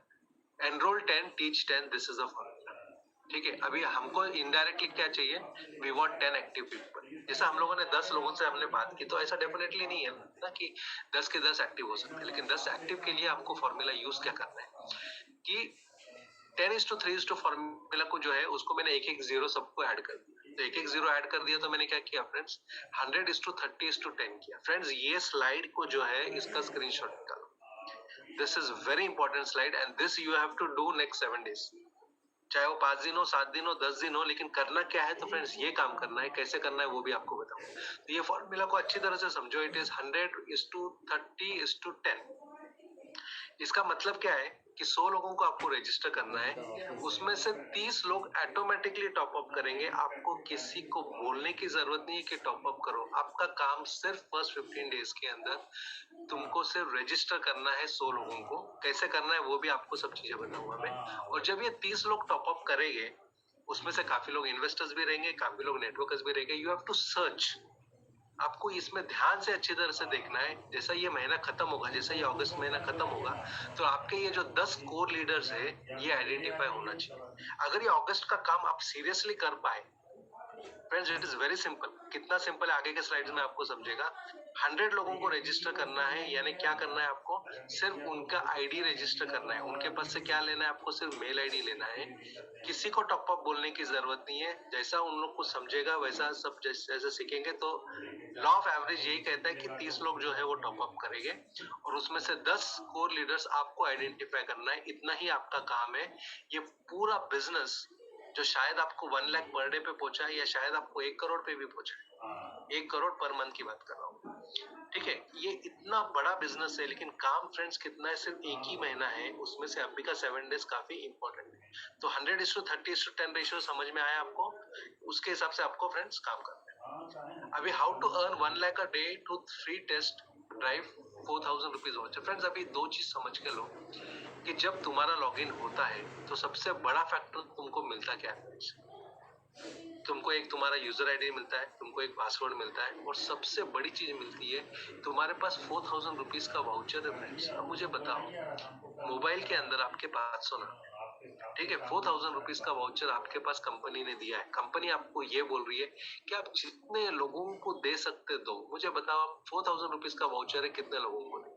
enrol 10 teach 10, this is a formula, ठीक है। अभी हमको इनडायरेक्टली क्या चाहिए, वी वांट 10 एक्टिव पीपल। जैसा हम लोगों ने 10 लोगों से हमने बात की, तो ऐसा डेफिनेटली नहीं है ना कि 10 के 10 एक्टिव हो सकते हैं, लेकिन 10 एक्टिव के लिए आपको फॉर्मूला यूज क्या करना है कि 10:3 फॉर्मूला को जो है उसको मैंने एक एक जीरो सबको ऐड कर दिया। तो एक एक जीरो ऐड कर दिया तो मैंने क्या किया फ्रेंड्स, 100:30:10 किया। फ्रेंड्स, ये स्लाइड को जो है इसका स्क्रीनशॉट निकालो। This is very important slide and this you have to do next 7 days, चाहे वो 5 दिन हो, 7 दिन हो, 10 दिन हो, लेकिन करना क्या है तो फ्रेंड्स ये काम करना है। कैसे करना है वो भी आपको बताऊंगा। तो ये फॉर्मूला को अच्छी तरह से समझो, इट इज 100:30:10। इसका मतलब क्या है कि 100 लोगों को आपको रजिस्टर करना है, उसमें से 30 लोग ऑटोमेटिकली टॉप अप करेंगे। आपको किसी को बोलने की जरूरत नहीं है कि टॉप अप करो, आपका काम सिर्फ फर्स्ट 15 डेज के अंदर तुमको सिर्फ रजिस्टर करना है 100 लोगों को। कैसे करना है वो भी आपको सब चीजें बताऊंगा मैं। और जब ये 30 लोग टॉप अप करेंगे, उसमें से काफी लोग इन्वेस्टर्स भी रहेंगे, काफी लोग नेटवर्कर्स भी रहेंगे। यू हैव टू सर्च, आपको इसमें ध्यान से अच्छी तरह से देखना है। जैसा ये महीना खत्म होगा, जैसा ये अगस्त महीना खत्म होगा, तो आपके ये जो 10 कोर लीडर्स है ये आइडेंटिफाई होना चाहिए। अगर ये अगस्त का काम आप सीरियसली कर पाए friends, it is very simple. कितना सिंपल है आगे के स्लाइड्स में आपको समझेगा। 100 लोगों को रजिस्टर करना है, यानी क्या करना है आपको, सिर्फ उनका आईडी रजिस्टर करना है। उनके पास से क्या लेना है, आपको सिर्फ मेल आईडी लेना है। किसी को टॉप अप बोलने की जरूरत नहीं है, जैसा उन लोग को समझेगा वैसा सब जैसे सीखेंगे। तो लॉ ऑफ एवरेज यही कहता है कि 30 लोग जो है वो टॉप अप करेंगे, और उसमें से 10 कोर लीडर्स आपको आइडेंटिफाई करना है। इतना ही आपका काम है। ये पूरा बिजनेस जो शायद आपको 1 लाख पर डे पे पहुंचा है, या शायद आपको 1 करोड़ पे भी पहुंचा है, 1 करोड़ पर मंथ की बात कर रहा हूँ, ठीक है। ये इतना बड़ा बिजनेस है, लेकिन काम फ्रेंड्स कितना है, सिर्फ 1 ही महीना है, उसमें से अभी का 7 डेज काफी इंपॉर्टेंट है। तो 100:30:10 रेशियो समझ में आया आपको, उसके हिसाब से आपको फ्रेंड्स काम करना है। अभी how to earn 1 lakh a day to free test drive 4,000 rupees voucher. Friends, अभी दो चीज समझ के लो कि जब तुम्हारा लॉगिन होता है तो सबसे बड़ा फैक्टर तुमको मिलता क्या है, तुमको एक तुम्हारा यूजर आईडी मिलता है, तुमको एक पासवर्ड मिलता है, और सबसे बड़ी चीज मिलती है तुम्हारे पास 4,000 रुपीज का वाउचर है फ्रेंड्स। अब मुझे बताओ, मोबाइल के अंदर आपके 500 ना, ठीक है, 4,000 रुपीज का वाउचर आपके पास कंपनी ने दिया है। कंपनी आपको ये बोल रही है कि आप जितने लोगों को दे सकते दो। मुझे बताओ, 4,000 रुपीज का वाउचर है, कितने लोगों को दे?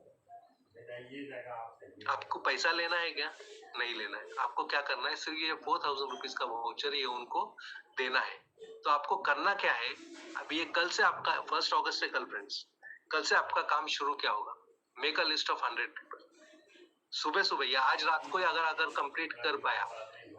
आपको पैसा लेना है क्या? नहीं लेना है। आपको क्या करना है, सिर्फ ये 4,000 रुपीज का वाउचर ये उनको देना है। तो आपको करना क्या है, अभी ये कल से आपका 1 अगस्त से कल फ्रेंड्स, कल से आपका काम शुरू क्या होगा, make a list of 100 people. सुबह सुबह या आज रात को अगर कंप्लीट कर पाया,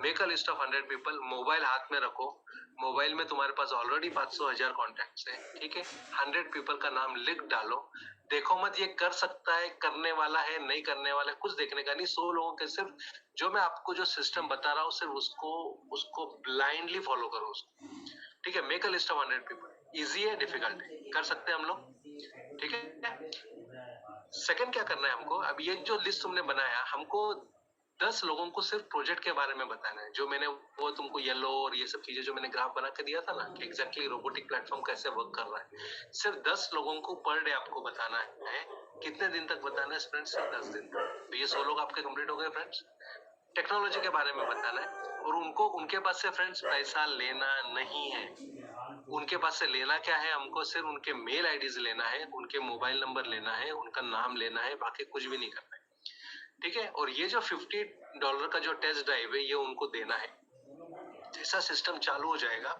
make a list of 100 people. Mobile हाथ में रखो, मोबाइल में तुम्हारे पास ऑलरेडी 500,000 कॉन्टेक्ट्स है, ठीक है। 100 पीपल का नाम लिख डालो। देखो मत ये कर सकता है, करने वाला है, नहीं करने वाला है, कुछ देखने का नहीं। 100 लोगों के सिर्फ जो मैं आपको जो सिस्टम बता रहा हूँ, सिर्फ उसको उसको ब्लाइंडली फॉलो करो उसको, ठीक है। Make a list of 100 people. Easy है, डिफिकल्ट है, कर सकते हैं हम लोग, ठीक है। सेकंड क्या करना है हमको, अब ये जो लिस्ट तुमने बनाया, हमको 10 लोगों को सिर्फ प्रोजेक्ट के बारे में बताना है। जो मैंने वो तुमको येलो और ये सब चीजें जो मैंने ग्राफ बना के दिया था ना कि एग्जैक्टली रोबोटिक प्लेटफॉर्म कैसे वर्क कर रहा है, सिर्फ 10 लोगों को पर डे आपको बताना है। कितने दिन तक बताना है फ्रेंड्स? सिर्फ 10 दिन तक। तो ये 100 लोग आपके कंप्लीट हो गए फ्रेंड्स। टेक्नोलॉजी के बारे में बताना है और उनको उनके पास से फ्रेंड्स पैसा लेना नहीं है। उनके पास से लेना क्या है? हमको सिर्फ उनके मेल आईडीज लेना है, उनके मोबाइल नंबर लेना है, उनका नाम लेना है, बाकी कुछ भी नहीं करना है। ठीक है? और ये जो $50 का जो टेस्ट ड्राइव है ये उनको देना है। जैसा सिस्टम चालू हो जाएगा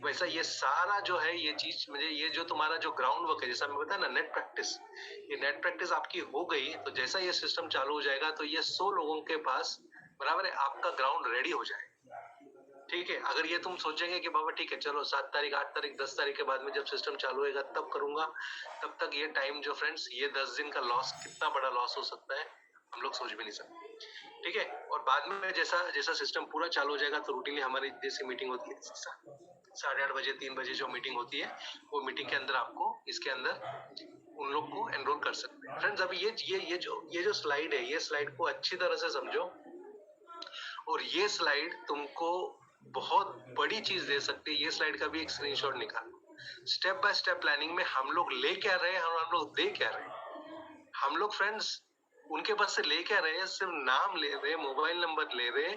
वैसा ये सारा जो है ये चीज मुझे ये जो तुम्हारा जो ग्राउंड वर्क है, जैसा मैं बताया ना नेट प्रैक्टिस, ये नेट प्रैक्टिस आपकी हो गई तो जैसा ये सिस्टम चालू हो जाएगा तो ये 100 लोगों के पास बराबर है आपका ग्राउंड रेडी हो जाएगा। ठीक है? अगर ये तुम सोचेंगे कि बाबा ठीक है चलो 7 तारीख 8 तारीख 10 तारीख के बाद में जब सिस्टम चालू होगा तब करूंगा, तब तक ये टाइम जो फ्रेंड्स ये 10 दिन का लॉस कितना बड़ा लॉस हो सकता है हम लोग सोच भी नहीं सकते। ठीक है? और बाद में जैसा जैसा सिस्टम पूरा चालू हो जाएगा तो रूटीनली हमारी जैसी मीटिंग होती है 8:30 बजे 3 बजे जो मीटिंग होती है वो मीटिंग के अंदर आपको इसके अंदर उन लोग को एनरोल कर सकते हैं। फ्रेंड्स अभी ये जो स्लाइड है ये स्लाइड को अच्छी तरह से समझो और ये स्लाइड तुमको बहुत बड़ी चीज दे सकती है। ये स्लाइड का भी एक स्क्रीनशॉट निकालो। स्टेप बाय स्टेप प्लानिंग में हम लोग ले क्या रहे हैं और हम लोग दे क्या रहे हैं। हम लोग फ्रेंड्स उनके पास से ले क्या रहे हैं? सिर्फ नाम ले रहे, मोबाइल नंबर ले रहे,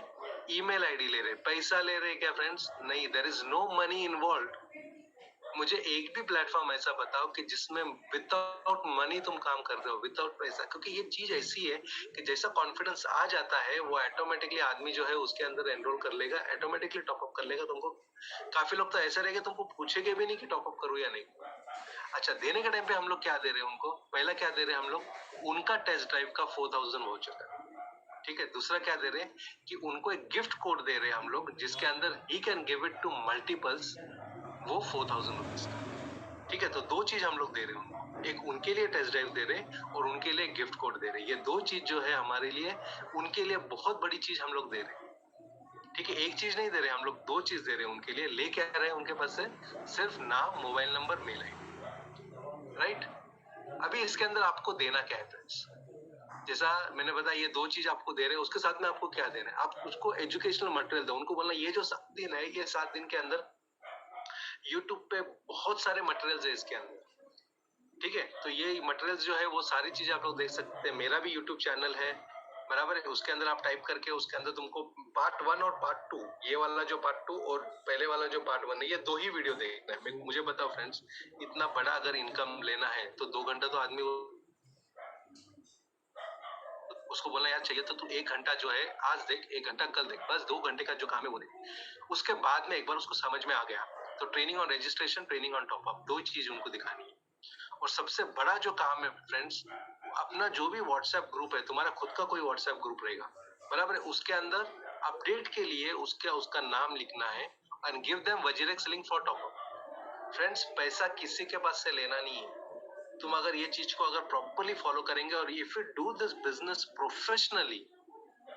ईमेल आईडी ले रहे, पैसा ले रहे क्या फ्रेंड्स? नहीं, there is no money involve. मुझे एक भी प्लेटफॉर्म ऐसा बताओ कि जिसमें विदाउट मनी तुम काम कर रहे हो, विदाउट पैसा। क्योंकि ये चीज ऐसी है कि जैसा कॉन्फिडेंस आ जाता है वो ऑटोमेटिकली आदमी जो है उसके अंदर एनरोल कर लेगा, ऑटोमेटिकली टॉपअप कर लेगा तुमको। काफी लोग तो ऐसे रहेंगे तुमको पूछेंगे भी नहीं कि टॉपअप करूं या नहीं। अच्छा, देने के टाइम पे हम लोग क्या दे रहे हैं उनको? पहला क्या दे रहे हैं हम लोग? उनका टेस्ट ड्राइव का 4000 वाउचर। ठीक है? दूसरा क्या दे रहे हैं कि उनको एक गिफ्ट कोड दे रहे हैं हम लोग जिसके अंदर ही can give it to multiples, वो 4000 रुपीज का। ठीक है? तो दो चीज हम लोग दे रहे हैं उनको, एक उनके लिए टेस्ट ड्राइव दे रहे हैं और उनके लिए गिफ्ट कोड दे रहे हैं। ये दो चीज जो है हमारे लिए उनके लिए बहुत बड़ी चीज हम लोग दे रहे हैं। ठीक है? एक चीज नहीं दे रहे हम लोग, दो चीज दे रहे हैं उनके लिए। ले क्या रहे हैं उनके पास से? सिर्फ नाम, mobile number, mail ID. Right? अभी इसके अंदर आपको देना क्या है फ्रेंड्स? जैसा मैंने बताया ये दो चीज आपको दे रहे हैं, उसके साथ में आपको क्या देना है? आप उसको एजुकेशनल मटेरियल दो। उनको बोलना ये जो 7 दिन है ये 7 दिन के अंदर यूट्यूब पे बहुत सारे मटेरियल्स है इसके अंदर। ठीक है? तो ये मटेरियल्स जो है वो सारी चीजें आप लोग देख सकते हैं। मेरा भी यूट्यूब चैनल है, बराबर है। उसके अंदर आप टाइप करके उसके अंदर तुमको पार्ट 1 और पार्ट 2, ये वाला जो पार्ट 2 और पहले वाला जो पार्ट 1 है, ये दो ही वीडियो देखना है। मुझे बताओ फ्रेंड्स, इतना बड़ा अगर इनकम लेना है तो 2 घंटा तो आदमी उसको बोलना यार चाहिए तो तू 1 घंटा जो है आज देख, 1 घंटा कल देख, बस 2 घंटे का जो काम है वो देख। उसके बाद में एक बार उसको समझ में आ गया तो training on registration, training on top up, दो चीज उनको दिखानी है। और सबसे बड़ा जो काम है फ्रेंड्स, अपना जो भी व्हाट्सएप ग्रुप है, तुम्हारा खुद का कोई व्हाट्सएप ग्रुप रहेगा, बराबर है, उसके अंदर अपडेट के लिए उसका नाम लिखना है and give them WazirX link for top up. Friends पैसा किसी के पास से लेना नहीं है। तुम अगर ये चीज को अगर प्रॉपर्ली फॉलो करेंगे और if you do this business professionally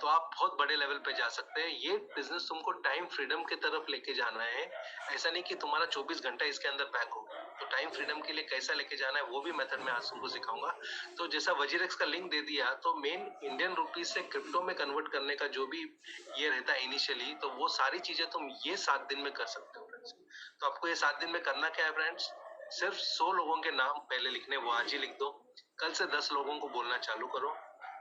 तो आप बहुत बड़े लेवल पे जा सकते हैं। ये बिजनेस तुमको टाइम फ्रीडम की तरफ लेके जाना है। ऐसा नहीं कि तुम्हारा 24 घंटा इसके अंदर पैक हो। तो टाइम फ्रीडम के लिए कैसा लेके जाना है वो भी मेथड मैं आज तुमको सिखाऊंगा। तो जैसा वजीरेक्स का लिंक दे दिया तो मेन इंडियन रुपीज से क्रिप्टो में कन्वर्ट करने का जो भी ये रहता है इनिशियली, तो वो सारी चीजें तुम ये 7 दिन में कर सकते हो फ्रेंड्स। तो आपको ये 7 दिन में करना क्या है फ्रेंड्स? सिर्फ 100 लोगों के नाम पहले लिखने, वो आज ही लिख दो। कल से 10 लोगों को बोलना चालू करो।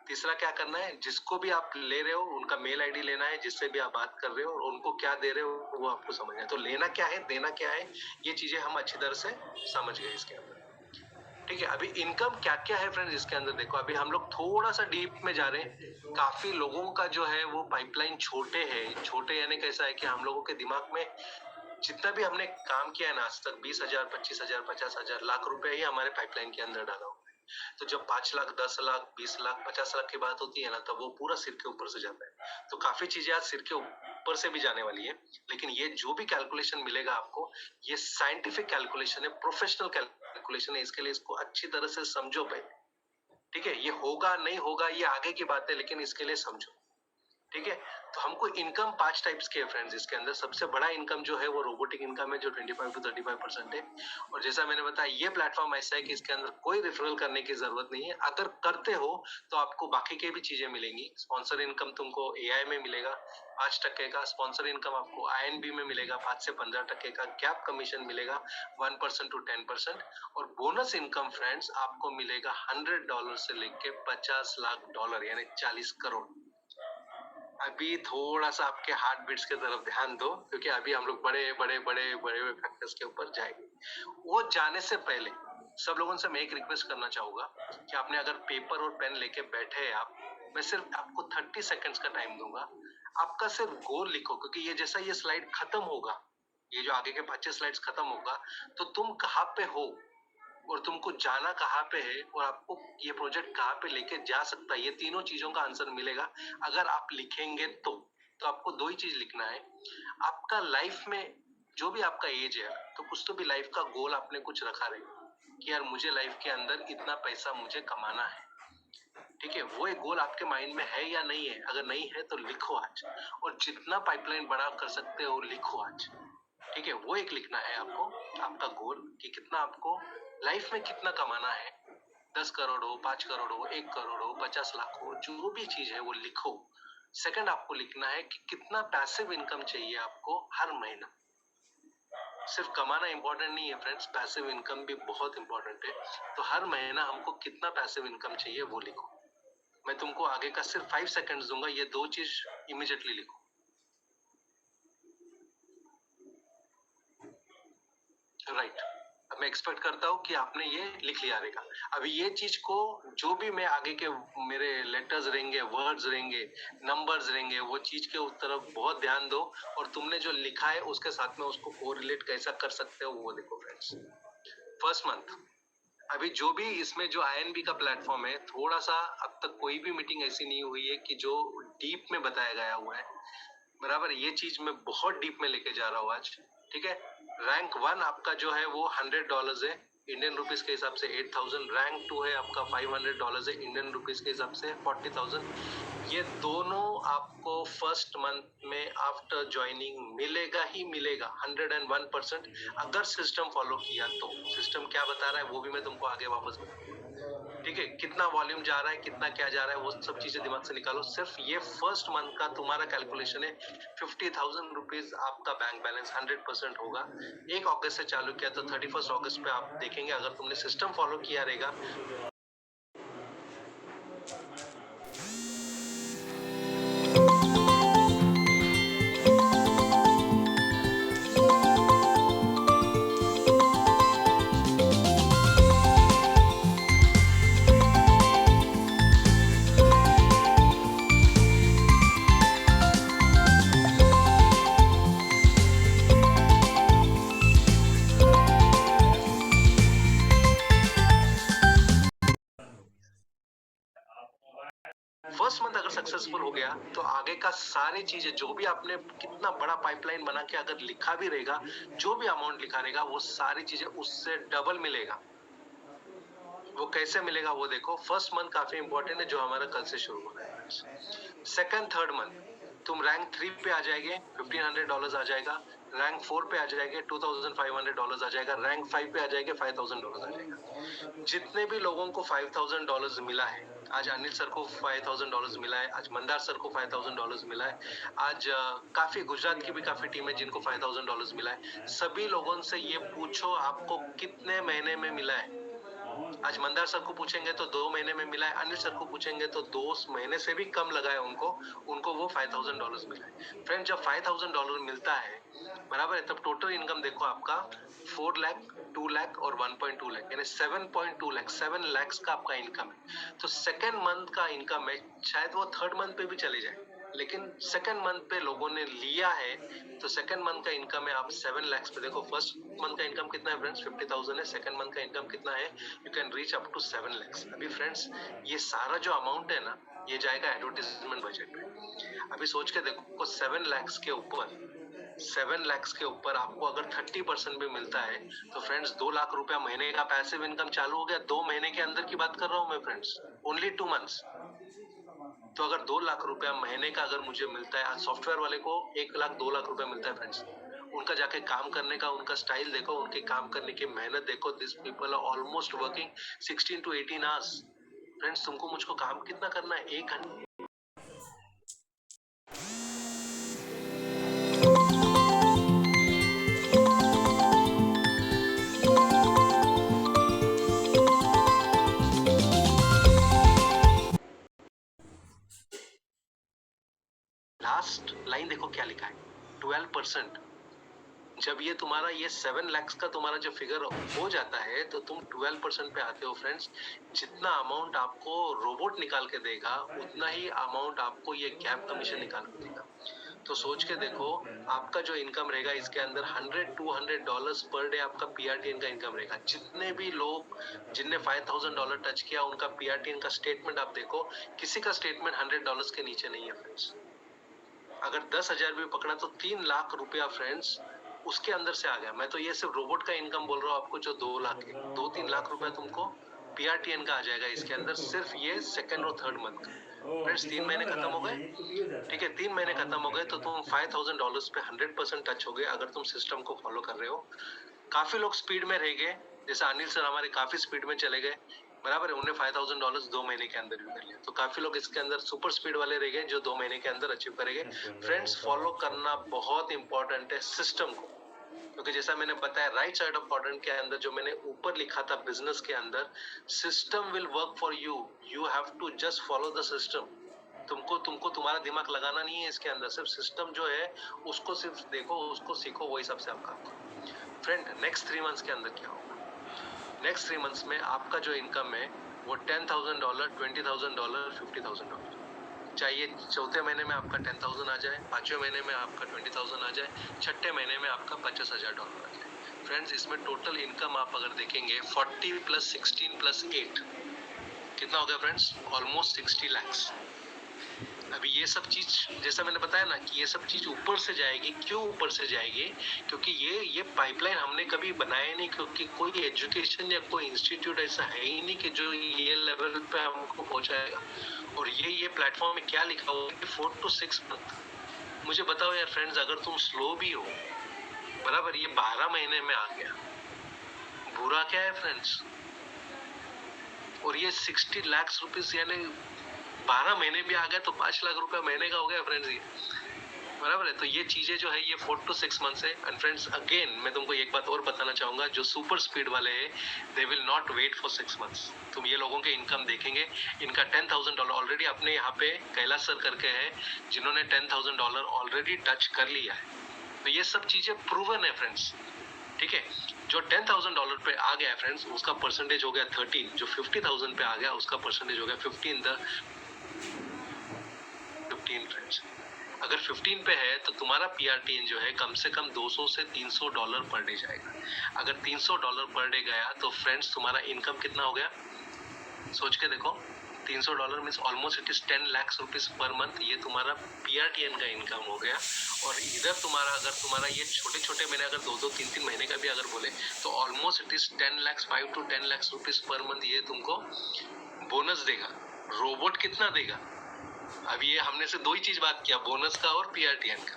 तीसरा क्या करना है? जिसको भी आप ले रहे हो उनका मेल आईडी लेना है, जिससे भी आप बात कर रहे हो, और उनको क्या दे रहे हो वो आपको समझना है। तो लेना क्या है, देना क्या है, ये चीजें हम अच्छी तरह से समझ गए इसके अंदर। ठीक है? अभी इनकम क्या क्या है फ्रेंड्स इसके अंदर देखो। अभी हम लोग थोड़ा सा डीप में जा रहे हैं। काफी लोगों का जो है वो पाइपलाइन छोटे है। छोटे यानी कैसा है कि हम लोगों के दिमाग में जितना भी हमने काम किया है ना आज तक, 20,000, 25,000, 50,000, लाख रुपए ही हमारे पाइपलाइन के अंदर डाला हुआ है। तो जब 5 लाख, 10 लाख, 20 लाख, 50 लाख की बात होती है ना, तब वो पूरा सिर के ऊपर से जाता है। तो काफी चीजें आज सिर के ऊपर से भी जाने वाली है। लेकिन ये जो भी कैलकुलेशन मिलेगा आपको, ये साइंटिफिक कैलकुलेशन है, प्रोफेशनल कैलकुलेशन है। इसके लिए इसको अच्छी तरह से समझो पहले। ठीक है? ये होगा नहीं होगा ये आगे की बात है, लेकिन इसके लिए समझो। ठीक है। तो हमको इनकम 5 टाइप्स की है फ्रेंड्स इसके अंदर। सबसे बड़ा इनकम जो है वो रोबोटिक इनकम है, जो 25 टू 35% है। और जैसा मैंने बताया, ये प्लेटफॉर्म ऐसा है कि इसके अंदर कोई रेफरल करने की जरूरत नहीं है। अगर करते हो तो आपको बाकी के भी चीजें मिलेंगी। स्पॉन्सर इनकम तुमको एआई में मिलेगा 5% का, स्पॉन्सर इनकम आपको आईएनबी में मिलेगा 5 से 15% का, गैप कमीशन मिलेगा 1% टू 10%, और बोनस इनकम फ्रेंड्स आपको मिलेगा $100 से लेके $50 लाख, यानी 40 करोड़। अभी थोड़ा सा आपके हार्ट बीट्स की तरफ ध्यान दो, क्योंकि अभी हम लोग बड़े बड़े बड़े बड़े फैक्टर्स के ऊपर जाएंगे। वो जाने से पहले सब लोगों से मैं एक रिक्वेस्ट करना चाहूंगा कि आपने अगर पेपर और पेन लेके बैठे हैं आप, मैं सिर्फ आपको 30 सेकंड्स का टाइम दूंगा। आपका सिर्फ गोल लिखो, क्योंकि ये जैसा ये स्लाइड खत्म होगा, ये जो आगे के 25 स्लाइड्स खत्म होगा, तो तुम कहाँ पे हो और तुमको जाना कहाँ पे है और आपको ये प्रोजेक्ट कहाँ पे लेके जा सकता है, ये तीनों चीजों का आंसर मिलेगा अगर आप लिखेंगे तो आपको दो ही चीज लिखना है। आपका लाइफ में जो भी आपका एज है, तो कुछ तो भी लाइफ का गोल आपने कुछ रखा रहेगा कि यार मुझे लाइफ के अंदर इतना पैसा मुझे कमाना है। ठीक है, वो एक गोल आपके माइंड में है या नहीं है? अगर नहीं है तो लिखो आज, और जितना पाइपलाइन बड़ा कर सकते हो लिखो आज। ठीक है, वो एक लिखना है आपको, आपका गोल कि कितना आपको लाइफ में कितना कमाना है। 10 करोड़ हो, 5 करोड़ हो, 1 करोड़ हो, 50 लाख हो, जो भी चीज है वो लिखो। सेकंड आपको लिखना है कि कितना पैसिव इनकम चाहिए आपको हर महीना। सिर्फ कमाना इंपॉर्टेंट नहीं है फ्रेंड्स, पैसिव इनकम भी बहुत इंपॉर्टेंट है। तो हर महीना हमको कितना पैसिव इनकम चाहिए वो लिखो। मैं तुमको आगे का सिर्फ 5 सेकंड्स दूंगा, ये दो चीज इमीडिएटली लिखो। राइट, अब मैं एक्सपेक्ट करता हूँ कि आपने ये लिख लिया रहेगा। अभी ये चीज को जो भी मैं आगे के मेरे लेटर्स रहेंगे, वर्ड्स रहेंगे, नंबर्स रहेंगे, वो चीज के उस तरफ बहुत ध्यान दो, और तुमने जो लिखा है उसके साथ में उसको कोरिलेट कैसा कर सकते हो वो देखो फ्रेंड्स। फर्स्ट मंथ, अभी जो भी इसमें जो आईएनबी का प्लेटफॉर्म है, थोड़ा सा अब तक कोई भी मीटिंग ऐसी नहीं हुई है कि जो डीप में बताया गया हुआ है। बराबर, ये चीज मैं बहुत डीप में लेके जा रहा हूँ आज। ठीक है, रैंक 1 आपका जो है वो $100 है, इंडियन रुपीस के हिसाब से 8,000। रैंक 2 है आपका $500 है, इंडियन रुपीस के हिसाब से 40,000। ये दोनों आपको फर्स्ट मंथ में आफ्टर ज्वाइनिंग मिलेगा ही मिलेगा 101%, अगर सिस्टम फॉलो किया तो। सिस्टम क्या बता रहा है वो भी मैं तुमको आगे वापस बताऊंगा। ठीक है, कितना वॉल्यूम जा रहा है, कितना क्या जा रहा है, वो सब चीजें दिमाग से निकालो। सिर्फ ये फर्स्ट मंथ का तुम्हारा कैलकुलेशन है 50,000 रुपीज आपका बैंक बैलेंस 100% होगा। 1 अगस्त से चालू किया तो 31 अगस्त पे आप देखेंगे, अगर तुमने सिस्टम फॉलो किया रहेगा। फर्स्ट मंथ अगर सक्सेसफुल हो गया तो आगे का सारी चीजें जो भी आपने कितना बड़ा पाइपलाइन बना के अगर लिखा भी रहेगा, जो भी अमाउंट लिखा रहेगा, वो सारी चीजें उससे डबल मिलेगा। वो कैसे मिलेगा वो देखो। फर्स्ट मंथ काफी इंपॉर्टेंट है, जो हमारा कल से शुरू हो रहा है। सेकंड थर्ड मंथ तुम रैंक 3 पे आ जाएंगे, $1,500 आ जाएगा। रैंक 4 पे आ जाएंगे, $2,500 आ जाएगा। रैंक 5 पे आ जाएंगे, $5,000 आ जाएगा। जितने भी लोगों को $5,000 मिला है, आज अनिल सर को $5,000 मिला है, आज मंदार सर को $5,000 मिला है, आज काफी गुजरात की भी काफी टीम है जिनको $5,000 मिला है। सभी लोगों से ये पूछो आपको कितने महीने में मिला है। आज मंदार सर को पूछेंगे तो 2 महीने में मिला है, अनिल सर को पूछेंगे तो 2 महीने से भी कम लगा है उनको वो $5,000 मिला है। फ्रेंड, जब $5,000 मिलता है, बराबर है, तब टोटल इनकम देखो आपका 4 लाख, 2 लाख और 1.2 लाख, यानी 7.2 लाख, 7 लाख का आपका इनकम है। तो सेकेंड मंथ का इनकम है, शायद वो थर्ड मंथ पे भी चले जाए, लेकिन सेकेंड मंथ पे लोगों ने लिया है, तो सेकेंड मंथ का इनकम है आप 7 लाख पे देखो। फर्स्ट मंथ का इनकम कितना है फ्रेंड्स? 50,000 है। सेकेंड मंथ का इनकम कितना है? You can reach up to 7 lakh. अभी फ्रेंड्स, ये सारा जो अमाउंट है ना, ये जाएगा एडवर्टीजमेंट बजट में। अभी सोच के देखो, 7 लाख के ऊपर आपको अगर 30% भी मिलता है, तो फ्रेंड्स 2 लाख रुपया महीने का पैसिव इनकम चालू हो गया। 2 महीने के अंदर की बात कर रहा हूँ मैं फ्रेंड्स, ओनली 2 मंथ्स। तो अगर 2 लाख रुपया महीने का अगर मुझे मिलता है, आज सॉफ्टवेयर वाले को 1 लाख 2 लाख रुपया मिलता है फ्रेंड्स, उनका जाके काम करने का उनका स्टाइल देखो, उनके काम करने की मेहनत देखो। This people are almost working 16 to 18 hours. Friends तुमको मुझको काम कितना करना है? 1 घंटे। लास्ट लाइन देखो क्या लिखा है, 12%। जब ये तुम्हारा ये 7 लाख का तुम्हारा जो फिगर हो जाता है तो तुम 12% पे आते हो फ्रेंड्स। जितना अमाउंट आपको रोबोट निकाल के देगा उतना ही अमाउंट आपको ये गैप कमीशन निकाल के देगा। तो सोच के देखो आपका जो इनकम रहेगा इसके अंदर $100-200 पर डे आपका पीआरटीएन का इनकम रहेगा। जितने भी लोग जिनने $5,000 टच किया उनका पीआरटीएन का स्टेटमेंट आप देखो, किसी का स्टेटमेंट $100 के नीचे नहीं है फ्रेंड्स। अगर 10,000 भी पकड़ा तो 3 लाख रुपया फ्रेंड्स उसके अंदर से आ गया। मैं तो ये सिर्फ रोबोट का इनकम बोल रहा हूँ आपको, जो 2 लाख 2-3 लाख रुपया तुमको पीआरटीएन का आ जाएगा इसके अंदर, सिर्फ ये सेकंड और थर्ड मंथ का। फ्रेंड्स 3 महीने खत्म हो गए, ठीक है, 3 महीने खत्म हो गए तो तुम $5,000 पे 100% टच हो गए अगर तुम सिस्टम को फॉलो कर रहे हो। काफी लोग स्पीड में रह गए, जैसे अनिल सर हमारे काफी स्पीड में चले गए, बराबर है, उन्हें $5,000 2 महीने के अंदर भी कर लिया। तो काफी लोग इसके अंदर सुपर स्पीड वाले रह गए जो 2 महीने के अंदर अचीव करेंगे। फ्रेंड्स फॉलो करना बहुत इंपॉर्टेंट है सिस्टम को, क्योंकि जैसा मैंने बताया राइट साइड ऑफ क्वाड्रेंट के अंदर जो मैंने ऊपर लिखा था बिजनेस के अंदर, system will work for you, you have to just follow the system. तुमको तुमको तुम्हारा दिमाग लगाना नहीं है इसके अंदर, सिर्फ सिस्टम जो है उसको सिर्फ देखो, उसको सीखो, वही सबसे आप काम करो। फ्रेंड नेक्स्ट 3 मंथ्स के अंदर क्या होगा? नेक्स्ट 3 मंथ्स में आपका जो इनकम है वो $10,000, $20,000, $50,000 चाहिए। चौथे महीने में आपका 10,000 आ जाए, पांचवें महीने में आपका 20,000 आ जाए, छठे महीने में आपका $50,000 आ जाए। फ्रेंड्स इसमें टोटल इनकम आप अगर देखेंगे 40 + 16 + 8 कितना हो गया फ्रेंड्स? ऑलमोस्ट 60 लाख। अभी ये सब चीज जैसा मैंने बताया ना कि ये सब चीज ऊपर से जाएगी। क्यों ऊपर से जाएगी? क्योंकि ये पाइपलाइन हमने कभी बनाया नहीं, क्योंकि कोई एजुकेशन या कोई इंस्टीट्यूट ऐसा है ही नहीं कि जो ये लेवल पे हमको पहुंचाएगा। और ये प्लेटफॉर्म में क्या लिखा हुआ है कि 4 to 6 मंथ। मुझे बताओ यार फ्रेंड्स, अगर तुम स्लो भी हो, बराबर, ये 12 महीने में आ गया, बुरा क्या है फ्रेंड्स? और ये 60 लाख रुपीस यानी 12 महीने भी आ गए तो 5 लाख रुपया महीने का हो गया फ्रेंड्स ये, बराबर है। तो ये चीजें जो है ये 4 to 6 मंथ्स है। एंड फ्रेंड्स अगेन मैं तुमको एक बात और बताना चाहूंगा, जो सुपर स्पीड वाले हैं they will not wait for 6 months. तुम ये लोगों के इनकम देखेंगे, इनका $10,000 ऑलरेडी अपने यहाँ पे कैलाश सर करके है जिन्होंने $10,000 ऑलरेडी टच कर लिया है। तो ये सब चीजें प्रूवन है फ्रेंड्स, ठीक है। जो $10,000 पे आ गया फ्रेंड्स उसका परसेंटेज हो गया 13, जो 50,000 पे आ गया उसका परसेंटेज हो गया 15 फ्रेंड्स। अगर 15 पे है तो तुम्हारा पीआरटीएन जो है कम से कम $200 से $300 पर डे जाएगा। अगर $300 पर डे गया तो फ्रेंड्स तुम्हारा इनकम कितना हो गया? सोच के देखो, $300 means almost it is 10 lakh rupees per month. ये तुम्हारा पीआरटीएन का इनकम हो गया। और इधर तुम्हारा अगर तुम्हारा ये छोटे छोटे महीने अगर 2-2, 3-3 महीने का भी अगर बोले तो almost it is 10 lakh, 5 to 10 lakh rupees per month ये तुमको बोनस देगा। रोबोट कितना देगा? अभी ये हमने से 2 ही चीज बात किया, बोनस का और पीआरटीएन का,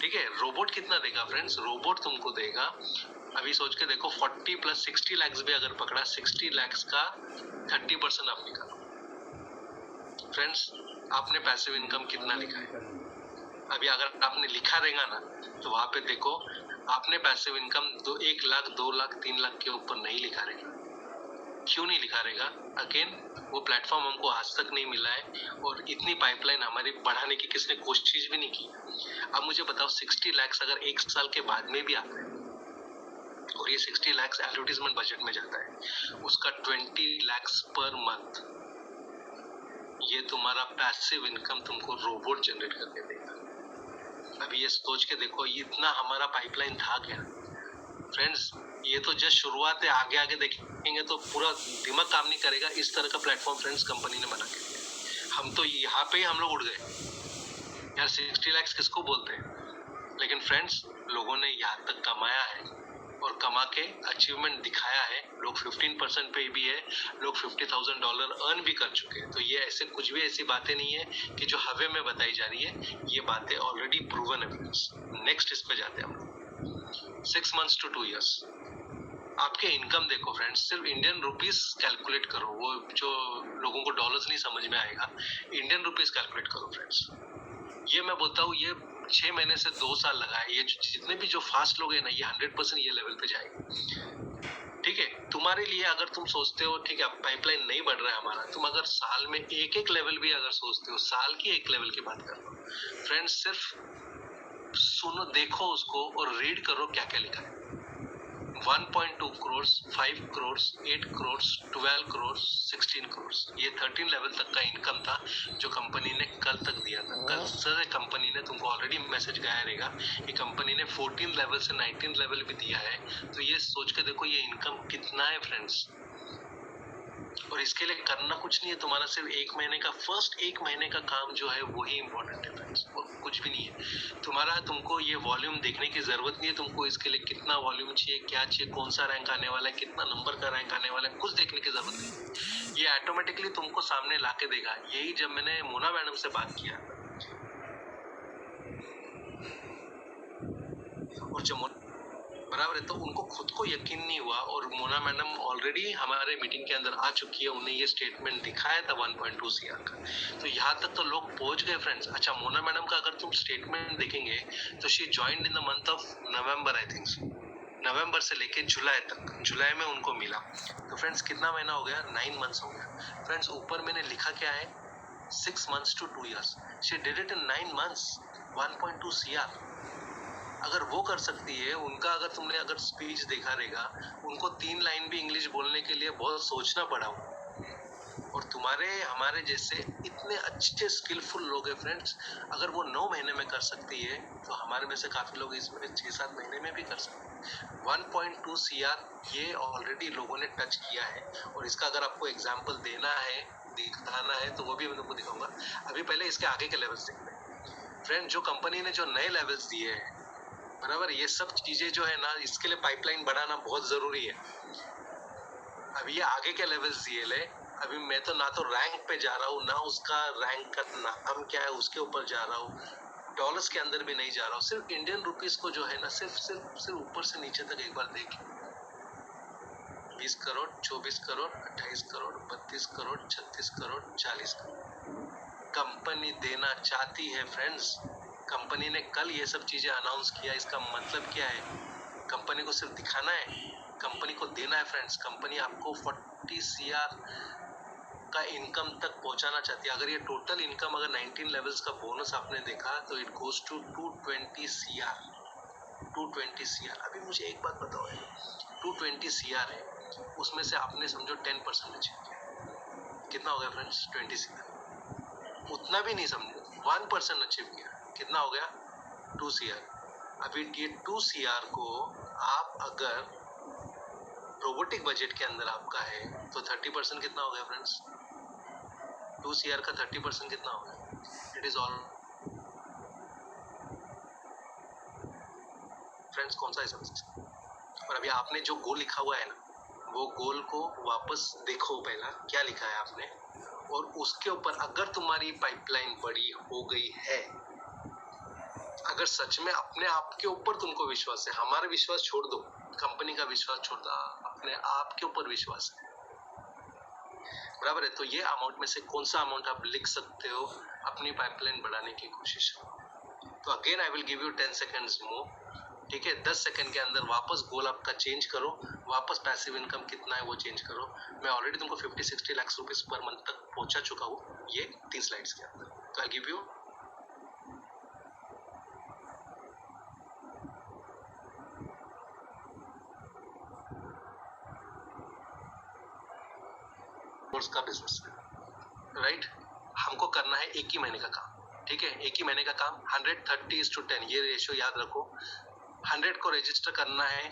ठीक है। रोबोट कितना देगा फ्रेंड्स? रोबोट तुमको देगा, अभी सोच के देखो, 40 + 60 लाख भी अगर पकड़ा, 60 लाख का 30% आप निकालो। फ्रेंड्स आपने पैसिव इनकम कितना लिखा है? अभी अगर आपने लिखा रहेगा ना तो वहां पे देखो, आपने पैसिव इनकम 1 लाख, 2 लाख, 3 लाख के ऊपर नहीं लिखा रहेगा। क्यों नहीं लिखा रहेगा? अगेन वो प्लेटफॉर्म हमको आज तक नहीं मिला है और इतनी पाइपलाइन हमारी बढ़ाने की किसने कोशिश भी नहीं की। अब मुझे बताओ 60 लाख अगर 1 साल के बाद में भी आता है और ये 60 लाख एडवर्टीजमेंट बजट में जाता है, उसका 20 लाख पर मंथ ये तुम्हारा पैसिव इनकम तुमको रोबोट जनरेट करके देगा। अभी ये सोच के देखो, इतना हमारा पाइपलाइन था क्या फ्रेंड्स? ये तो जस्ट शुरुआत है, आगे आगे देखेंगे तो पूरा दिमाग काम नहीं करेगा। इस तरह का प्लेटफॉर्म फ्रेंड्स कंपनी ने बना के दिया। हम तो यहाँ पे ही हम लोग उड़ गए यार। 60 लाख किसको बोलते हैं? लेकिन फ्रेंड्स लोगों ने यहाँ तक कमाया है और कमा के अचीवमेंट दिखाया है। लोग 15% पे भी है, लोग $50,000 अर्न भी कर चुके हैं। तो ये ऐसे कुछ भी ऐसी बातें नहीं है कि जो हवे में बताई जा रही है, ये बातें ऑलरेडी प्रूवन है। नेक्स्ट इस पे जाते हैं हम लोग। 6 months to 2 years आपके इनकम देखो फ्रेंड्स, सिर्फ इंडियन रुपीस कैलकुलेट करो। वो जो लोगों को डॉलर्स नहीं समझ में आएगा, इंडियन रुपीस कैलकुलेट करो फ्रेंड्स। ये मैं बोलता हूँ, ये 6 महीने से 2 साल लगा है। ये जितने भी जो फास्ट लोग हैं ना, ये 100% ये लेवल पे जाएंगे। ठीक है, तुम्हारे लिए अगर तुम सोचते हो ठीक है पाइपलाइन नहीं बढ़ रहा है हमारा, तुम अगर साल में एक लेवल भी अगर सोचते हो, साल की एक लेवल की बात कर लो फ्रेंड्स, सिर्फ सुनो, देखो उसको और रीड करो क्या क्या लिखा है। 1.2 करोड़, 5 करोड़, 8 करोड़, 12 करोड़, 16 करोड़, ये 13 लेवल तक का इनकम था जो कंपनी ने कल तक दिया था। कल से कंपनी ने तुमको ऑलरेडी मैसेज गया रहेगा कि कंपनी ने 14 लेवल से 19 लेवल भी दिया है। तो ये सोच के देखो ये इनकम कितना है फ्रेंड्स। और इसके लिए करना कुछ नहीं है तुम्हारा, सिर्फ 1 महीने का, फर्स्ट 1 महीने का काम जो है वही इंपॉर्टेंट है फ्रेंड्स, और कुछ भी नहीं है तुम्हारा। तुमको ये वॉल्यूम देखने की जरूरत नहीं है, तुमको इसके लिए कितना वॉल्यूम चाहिए, क्या चाहिए, कौन सा रैंक आने वाला है, कितना नंबर का रैंक आने वाला है, कुछ देखने की जरूरत नहीं। ये ऑटोमेटिकली तुमको सामने ला के देगा। यही जब मैंने मोना मैडम से बात किया, और जब बराबर है, तो उनको खुद को यकीन नहीं हुआ, और मोना मैडम ऑलरेडी हमारे मीटिंग के अंदर आ चुकी है, उन्हें ये स्टेटमेंट दिखाया था 1.2 CR का। तो यहाँ तक तो लोग पहुंच गए फ्रेंड्स। अच्छा, मोना मैडम का अगर तुम स्टेटमेंट देखेंगे तो she joined in the month of November, I think November से लेके जुलाई तक, जुलाई में उनको मिला। तो फ्रेंड्स कितना महीना हो गया, 9 मंथ्स हो गया फ्रेंड्स। ऊपर मैंने लिखा क्या है, 6 months to 2 years, she did it in 9 months, 1.2 CR। अगर वो कर सकती है, उनका अगर तुमने अगर स्पीच देखा रहेगा, उनको 3 लाइन भी इंग्लिश बोलने के लिए बहुत सोचना पड़ा हो। और तुम्हारे हमारे जैसे इतने अच्छे स्किलफुल लोग हैं फ्रेंड्स, अगर वो 9 महीने में कर सकती है, तो हमारे में से काफी लोग इसमें 6-7 महीने में भी कर सकते हैं। 1.2 CR ये ऑलरेडी लोगों ने टच किया है। और इसका अगर आपको एग्जाम्पल देना है, दिखाना है, तो वो भी मैं तुमको दिखाऊंगा। अभी पहले इसके आगे के लेवल्स देखते हैं फ्रेंड। जो कंपनी ने जो नए लेवल्स दिए हैं, बराबर, ये सब चीजें जो है ना, इसके लिए पाइपलाइन बढ़ाना बहुत जरूरी है। अभी ये आगे के लेवल्स दिए ले, अभी मैं तो ना तो रैंक पे जा रहा हूँ, ना उसका रैंक का नाम क्या है उसके ऊपर जा रहा हूँ, डॉलर्स के अंदर भी नहीं जा रहा हूँ, सिर्फ इंडियन रुपीस को जो है ना, सिर्फ ऊपर से नीचे तक एक बार देखिए। 20 करोड़, 24 करोड़, 28 करोड़, 32 करोड़, 36 करोड़, 40 करोड़ कंपनी देना चाहती है फ्रेंड्स। कंपनी ने कल ये सब चीजें अनाउंस किया, इसका मतलब क्या है, कंपनी को सिर्फ दिखाना है, कंपनी को देना है फ्रेंड्स। कंपनी आपको 40 CR का इनकम तक पहुंचाना चाहती है। अगर ये टोटल इनकम अगर 19 लेवल्स का बोनस आपने देखा, तो it goes to 220 CR, 220 CR। अभी मुझे एक बात बताओ, 220 CR है, उसमें से आपने समझो 10% अचीव किया, कितना हो गया फ्रेंड्स, 20 CR। उतना भी नहीं समझो, 1% अचीव किया, कितना हो गया, 2 CR। अभी ये 2 CR को आप अगर रोबोटिक बजट के अंदर आपका है, तो 30% कितना हो गया फ्रेंड्स, 2 CR का 30% कितना हो गया, इट इज ऑल फ्रेंड्स। कौन सा है सब। और अभी आपने जो गोल लिखा हुआ है ना, वो गोल को वापस देखो, पहला क्या लिखा है आपने, और उसके ऊपर अगर तुम्हारी पाइपलाइन बड़ी हो गई है, अगर सच में अपने आप के ऊपर तुमको विश्वास है, हमारा विश्वास छोड़ दो, कंपनी का विश्वास छोड़ दो, अपने आप के ऊपर विश्वास है, बराबर है, तो ये अमाउंट में से कौन सा अमाउंट आप लिख सकते हो अपनी पाइपलाइन बढ़ाने की कोशिश। तो again I will give you 10 seconds more, ठीक है, 10 सेकंड के अंदर वापस गोल आपका चेंज करो, वापस पैसिव इनकम कितना है वो चेंज करो। मैं ऑलरेडी तुमको 50-60 लाख रुपीस पर मंथ तक पहुंचा चुका हूँ ये 3 स्लाइड्स के अंदर। तो आई गिव यू कोर्स का बिजनेस, राइट। हमको करना है 1 ही महीने का काम, ठीक है, 1 ही महीने का काम, 130:10 ये रेशियो याद रखो। 100 को रजिस्टर करना है,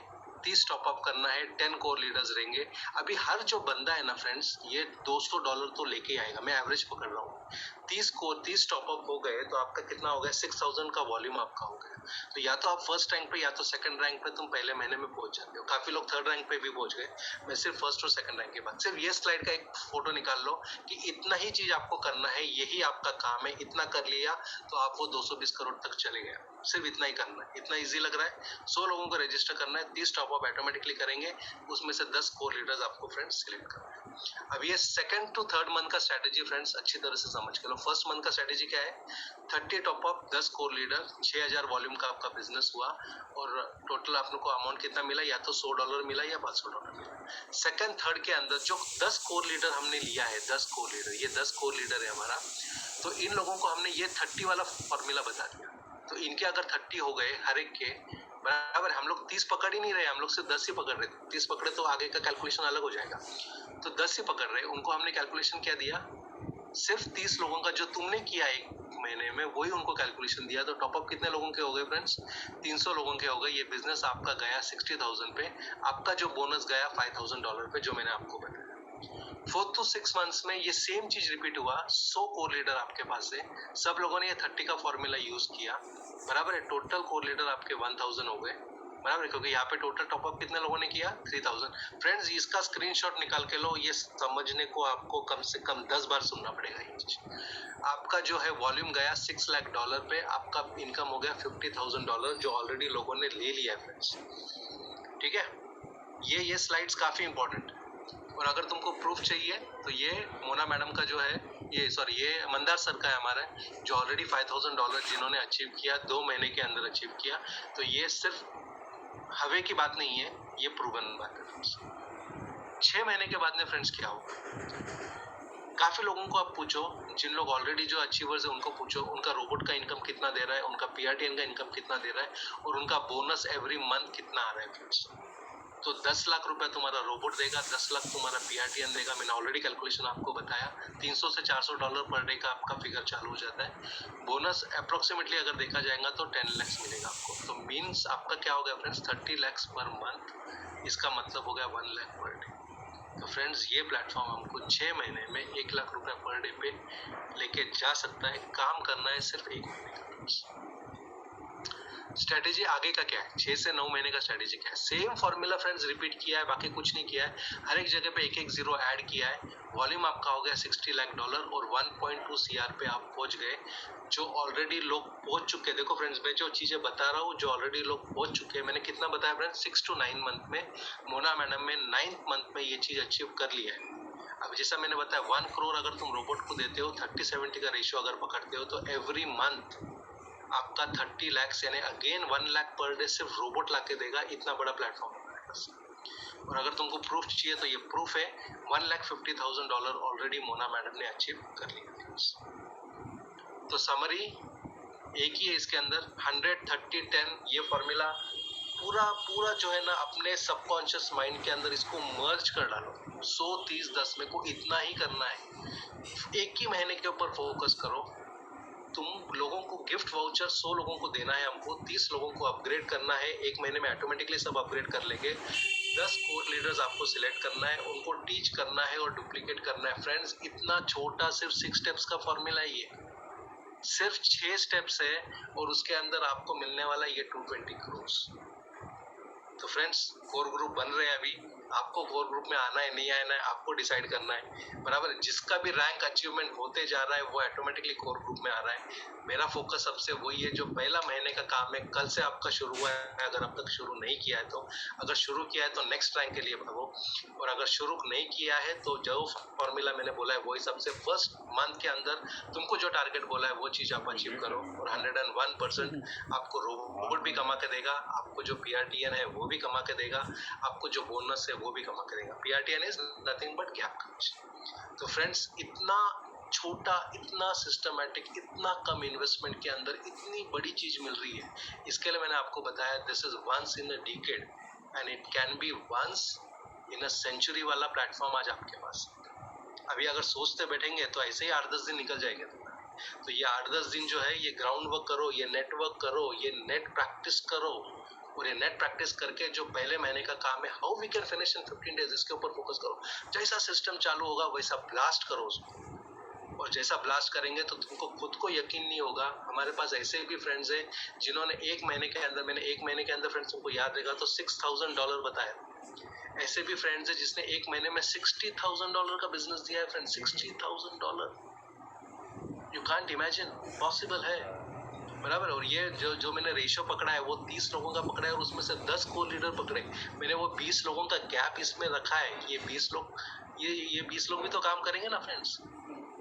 30 टॉपअप करना है, 10 कोर लीडर्स रहेंगे। अभी हर जो बंदा है ना फ्रेंड्स, ये $200 तो लेके आएगा, मैं एवरेज पकड़ रहा हूँ। 30 टॉपअप हो गए तो आपका कितना हो गया, 6000 का वॉल्यूम आपका हो गया। तो या तो आप फर्स्ट रैंक पे या तो सेकंड रैंक पे तुम पहले महीने में पहुंच जाते हो। काफी लोग थर्ड रैंक पे भी पहुंच गए। मैं सिर्फ फर्स्ट और सेकंड रैंक के बाद सिर्फ ये स्लाइड का एक फोटो निकाल लो कि इतना ही चीज आपको करना है, यही आपका काम है। इतना कर लिया तो आप वो 220 करोड़ तक चले गए। सिर्फ इतना ही करना है। इतना इजी लग रहा है। 100 लोगों को रजिस्टर करना है, 30 टॉप अप ऑटोमेटिकली करेंगे, उसमें से 10 कोर लीडर्स आपको फ्रेंड्स सिलेक्ट करना है। अब ये सेकंड टू थर्ड मंथ का स्ट्रेटेजी फ्रेंड्स अच्छी तरह से समझ के लो। फर्स्ट मंथ का स्ट्रेटेजी क्या है, 30 top up, 10 core leader, 6000 volume का आपका बिजनेस हुआ और टोटल आपको अमाउंट कितना मिला, या तो $100 मिला या $500 मिला। सेकंड थर्ड के अंदर जो 10 कोर लीडर हमने लिया है, 10 कोर लीडर, ये 10 कोर लीडर है हमारा, तो इन लोगों को हमने ये 30 वाला फॉर्मूला बता दिया। तो इनके अगर 30 हो गए हर एक के बराबर, हम लोग 30 पकड़ ही नहीं रहे, हम लोग सिर्फ 10 ही पकड़ रहे। 30 पकड़े तो आगे का कैलकुलेशन अलग हो जाएगा। तो 10 ही पकड़ रहे, उनको हमने कैलकुलेशन क्या दिया, सिर्फ 30 लोगों का जो तुमने किया एक महीने में वही उनको कैलकुलेशन दिया। तो टॉपअप कितने लोगों के हो गए फ्रेंड्स, 300 लोगों के हो गए। ये बिजनेस आपका गया 60,000 पे, आपका जो बोनस गया $5,000 पे, जो मैंने आपको बताया। 4 to 6 मंथ्स में ये सेम चीज रिपीट हुआ। 100 कोर लीडर आपके पास है, सब लोगों ने ये 30 का फॉर्मूला यूज किया, बराबर है। टोटल कोर लीडर आपके 1000 हो गए, बराबर है, क्योंकि यहाँ पे टोटल टॉपअप कितने लोगों ने किया, 3000। फ्रेंड्स इसका स्क्रीनशॉट निकाल के लो, ये समझने को आपको कम से कम 10 बार सुनना पड़ेगा ये चीज। आपका जो है वॉल्यूम गया $6 लाख पे, आपका इनकम हो गया $50,000 जो ऑलरेडी लोगों ने ले लिया है फ्रेंड्स। ठीक है, ये स्लाइड्स काफी इंपॉर्टेंट है। और अगर तुमको प्रूफ चाहिए तो ये मोना मैडम का जो है, ये मंदार सर का है हमारा, जो ऑलरेडी $5,000 जिन्होंने अचीव किया 2 महीने के अंदर अचीव किया। तो ये सिर्फ हवे की बात नहीं है, ये प्रूवन बात है फ्रेंड्स। 6 महीने के बाद में फ्रेंड्स क्या होगा, काफी लोगों को आप पूछो, जिन लोग ऑलरेडी जो अचीवर्स है उनको पूछो, उनका रोबोट का इनकम कितना दे रहा है, उनका पीआरटीएन का इनकम कितना दे रहा है, और उनका बोनस एवरी मंथ कितना आ रहा है फ्रेंड्स। तो 10 लाख रुपए तुम्हारा रोबोट देगा, 10 लाख तुम्हारा पीआरटीएन देगा। मैंने ऑलरेडी कैलकुलेशन आपको बताया, $300 से $400 पर डे का आपका फिगर चालू हो जाता है। बोनस अप्रोक्सीमेटली अगर देखा जाएगा तो 10 लाख मिलेगा आपको। तो मींस आपका क्या हो गया फ्रेंड्स, 30 लाख पर मंथ, इसका मतलब हो गया 1 लाख पर डे। तो फ्रेंड्स ये प्लेटफॉर्म हमको 6 महीने में 1 लाख रुपए पर डे पे लेके जा सकता है। काम करना है सिर्फ 1 महीने का। स्ट्रेटेजी आगे का क्या है, 6 से 9 महीने का स्ट्रेटेजी क्या है, सेम फॉर्मूला फ्रेंड्स रिपीट किया है, बाकी कुछ नहीं किया है। हर एक जगह पे एक जीरो ऐड किया है। वॉल्यूम आपका हो गया $60 लाख और 1.2 CR पे आप पहुंच गए, जो ऑलरेडी लोग पहुंच चुके हैं। देखो फ्रेंड्स, मैं जो चीजें बता रहा हूँ जो ऑलरेडी लोग पहुंच चुके हैं, मैंने कितना बताया फ्रेंड्स, 6 to 9 मंथ में। मोना मैडम में 9th मंथ में ये चीज अचीव कर लिया है। अब जैसा मैंने बताया 1 करोड़ अगर तुम रोबोट को देते हो, 30-70 का रेशियो अगर पकड़ते हो, तो एवरी मंथ आपका 30 लाख यानी अगेन 1 लाख पर डे सिर्फ रोबोट लाके देगा। इतना बड़ा प्लेटफॉर्म है हमारे पास। और अगर तुमको प्रूफ चाहिए तो ये प्रूफ है, $1,50,000 ऑलरेडी मोना मैडम ने अचीव कर लिया। तो समरी एक ही है इसके अंदर, 100-30-10 ये फॉर्मूला पूरा जो है ना, अपने सबकॉन्शियस माइंड के अंदर इसको मर्ज कर डालो। 100-30-10 में को इतना ही करना है। एक ही महीने के ऊपर फोकस करो। तुम लोगों को गिफ्ट वाउचर 100 लोगों को देना है, हमको 30 लोगों को अपग्रेड करना है। एक महीने में ऑटोमेटिकली सब अपग्रेड कर लेंगे। 10 कोर लीडर्स आपको सिलेक्ट करना है, उनको टीच करना है और डुप्लीकेट करना है। फ्रेंड्स इतना छोटा सिर्फ 6 स्टेप्स का फॉर्मूला है, ये सिर्फ 6 स्टेप्स है और उसके अंदर आपको मिलने वाला ये 220 करोड़। तो फ्रेंड्स कोर ग्रुप बन रहे हैं अभी, आपको कोर ग्रुप में आना है नहीं आना है आपको डिसाइड करना है, बराबर। जिसका भी रैंक अचीवमेंट होते जा रहा है वो ऑटोमेटिकली कोर ग्रुप में आ रहा है। मेरा फोकस सबसे वही है, जो पहला महीने का काम है, कल से आपका शुरू हुआ है। अगर अब तक शुरू नहीं किया है तो, अगर शुरू किया है तो नेक्स्ट रैंक के लिए भागो, और अगर शुरू नहीं किया है तो जो फॉर्मूला मैंने बोला है वही सबसे फर्स्ट मंथ के अंदर तुमको जो टारगेट बोला है वो चीज आप अचीव करो। और 101% आपको रोबोट भी कमा के देगा, आपको जो पीआरटीएन है वो भी कमा के देगा, आपको जो बोनस है वो भी कमा के देगा। PRTN is nothing but gap commission. तो फ्रेंड्स इतना छोटा, इतना सिस्टमैटिक, इतना कम इन्वेस्टमेंट के अंदर इतनी बड़ी चीज मिल रही है। इसके लिए मैंने आपको बताया this is once in a decade and it can be once in a century वाला प्लेटफॉर्म आज आपके पास। अभी अगर सोचते बैठेंगे तो ऐसे ही 8-10 दिन निकल जाएंगे। तो ये 8-10 दिन जो है, ये ग्राउंड वर्क करो, ये नेटवर्क करो, ये नेट प्रैक्टिस करो, और ये नेट प्रैक्टिस करके जो पहले महीने का काम है, how we can finish in 15 days, इसके ऊपर फोकस करो। जैसा सिस्टम चालू होगा वैसा ब्लास्ट करो उसको, और जैसा ब्लास्ट करेंगे तो तुमको खुद को यकीन नहीं होगा। हमारे पास ऐसे भी फ्रेंड्स हैं जिन्होंने मैंने एक महीने के अंदर फ्रेंड्स तुमको याद रहेगा तो $6,000 बताया। ऐसे भी फ्रेंड्स है जिसने एक महीने में $60,000 का बिजनेस दिया है friends, $60,000। You can't imagine, possible है, बराबर। और ये जो मैंने रेशियो पकड़ा है वो 30 लोगों का पकड़ा है और उसमें से 10 को लीडर पकड़े। मैंने वो 20 लोगों का गैप इसमें रखा है। ये 20 लोग भी तो काम करेंगे ना फ्रेंड्स।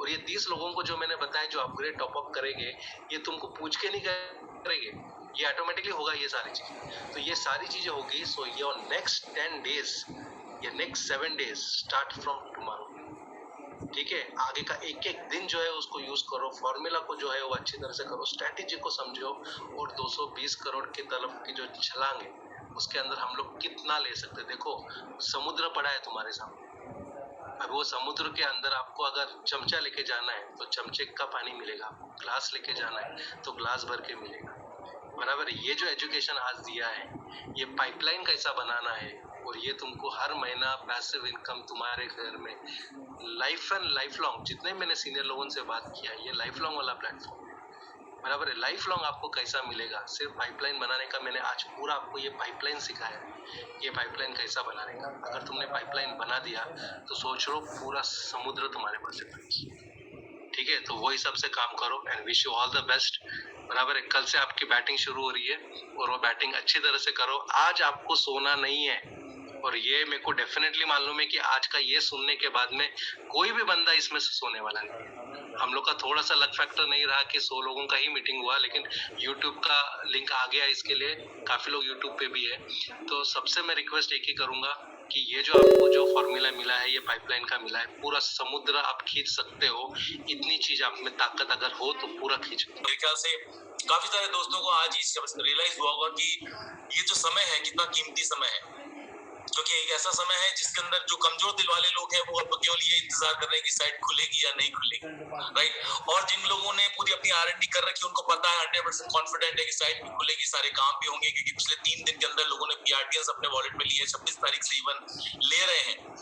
और ये 30 लोगों को जो मैंने बताया जो अपग्रेड टॉप अप करेंगे, ये तुमको पूछ के नहीं करेंगे, ये ऑटोमेटिकली होगा ये सारी चीजें। तो ये सारी चीजें होगी। सो योर नेक्स्ट 10 डेज या next 7 days start from tomorrow, ठीक है। आगे का एक एक दिन जो है उसको यूज करो, फॉर्मूला को जो है वो अच्छी तरह से करो, स्ट्रैटेजी को समझो और 220 करोड़ की तरफ की जो छलांग है उसके अंदर हम लोग कितना ले सकते। देखो समुद्र पड़ा है तुम्हारे सामने, अब वो समुद्र के अंदर आपको अगर चमचा लेके जाना है तो चमचे का पानी मिलेगा, आपको ग्लास लेके जाना है तो ग्लास भर के मिलेगा, बराबर। ये जो एजुकेशन आज दिया है, ये पाइपलाइन कैसा बनाना है, और ये तुमको हर महीना पैसिव इनकम तुम्हारे घर में लाइफ एंड लाइफ लॉन्ग, जितने मैंने सीनियर लोगों से बात किया, ये लाइफ लॉन्ग वाला प्लेटफॉर्म है, बराबर है। लाइफ लॉन्ग आपको कैसा मिलेगा, सिर्फ पाइपलाइन बनाने का मैंने आज पूरा आपको ये पाइपलाइन सिखाया है, ये पाइपलाइन कैसा बनाने का। अगर तुमने पाइपलाइन बना दिया तो सोच लो पूरा समुद्र तुम्हारे पास है, ठीक है। तो वो हिसाब से काम करो and wish you all the best, बराबर है। कल से आपकी बैटिंग शुरू हो रही है और वो बैटिंग अच्छी तरह से करो। आज आपको सोना नहीं है, और ये मेरे को डेफिनेटली मालूम है कि आज का ये सुनने के बाद में कोई भी बंदा इसमें से सोने वाला नहीं है। हम लोग का थोड़ा सा लक फैक्टर नहीं रहा कि 100 लोगों का ही मीटिंग हुआ, लेकिन YouTube का लिंक आ गया इसके लिए, काफी लोग YouTube पे भी है। तो सबसे मैं रिक्वेस्ट एक ही करूंगा कि ये जो आपको जो फॉर्मूला मिला है, ये पाइपलाइन का मिला है, पूरा समुद्र आप खींच सकते हो। इतनी चीज आप में ताकत अगर हो तो पूरा खींच। मेरे ख्याल से काफी सारे दोस्तों को आज ही रियलाइज हुआ होगा कि ये जो समय है कितना कीमती समय है, क्योंकि एक ऐसा समय है जिसके अंदर जो कमजोर दिल वाले लोग हैं वो अब केवल ये इंतजार कर रहे हैं कि साइट खुलेगी या नहीं खुलेगी, राइट। और जिन लोगों ने पूरी अपनी R&D कर रखी है उनको पता है, 100% कॉन्फिडेंट है कि साइट भी खुलेगी, सारे काम भी होंगे, क्योंकि पिछले 3 दिन के अंदर लोगों ने PRTS अपने वॉलेट में लिए, 26 तारीख से इवन ले रहे हैं।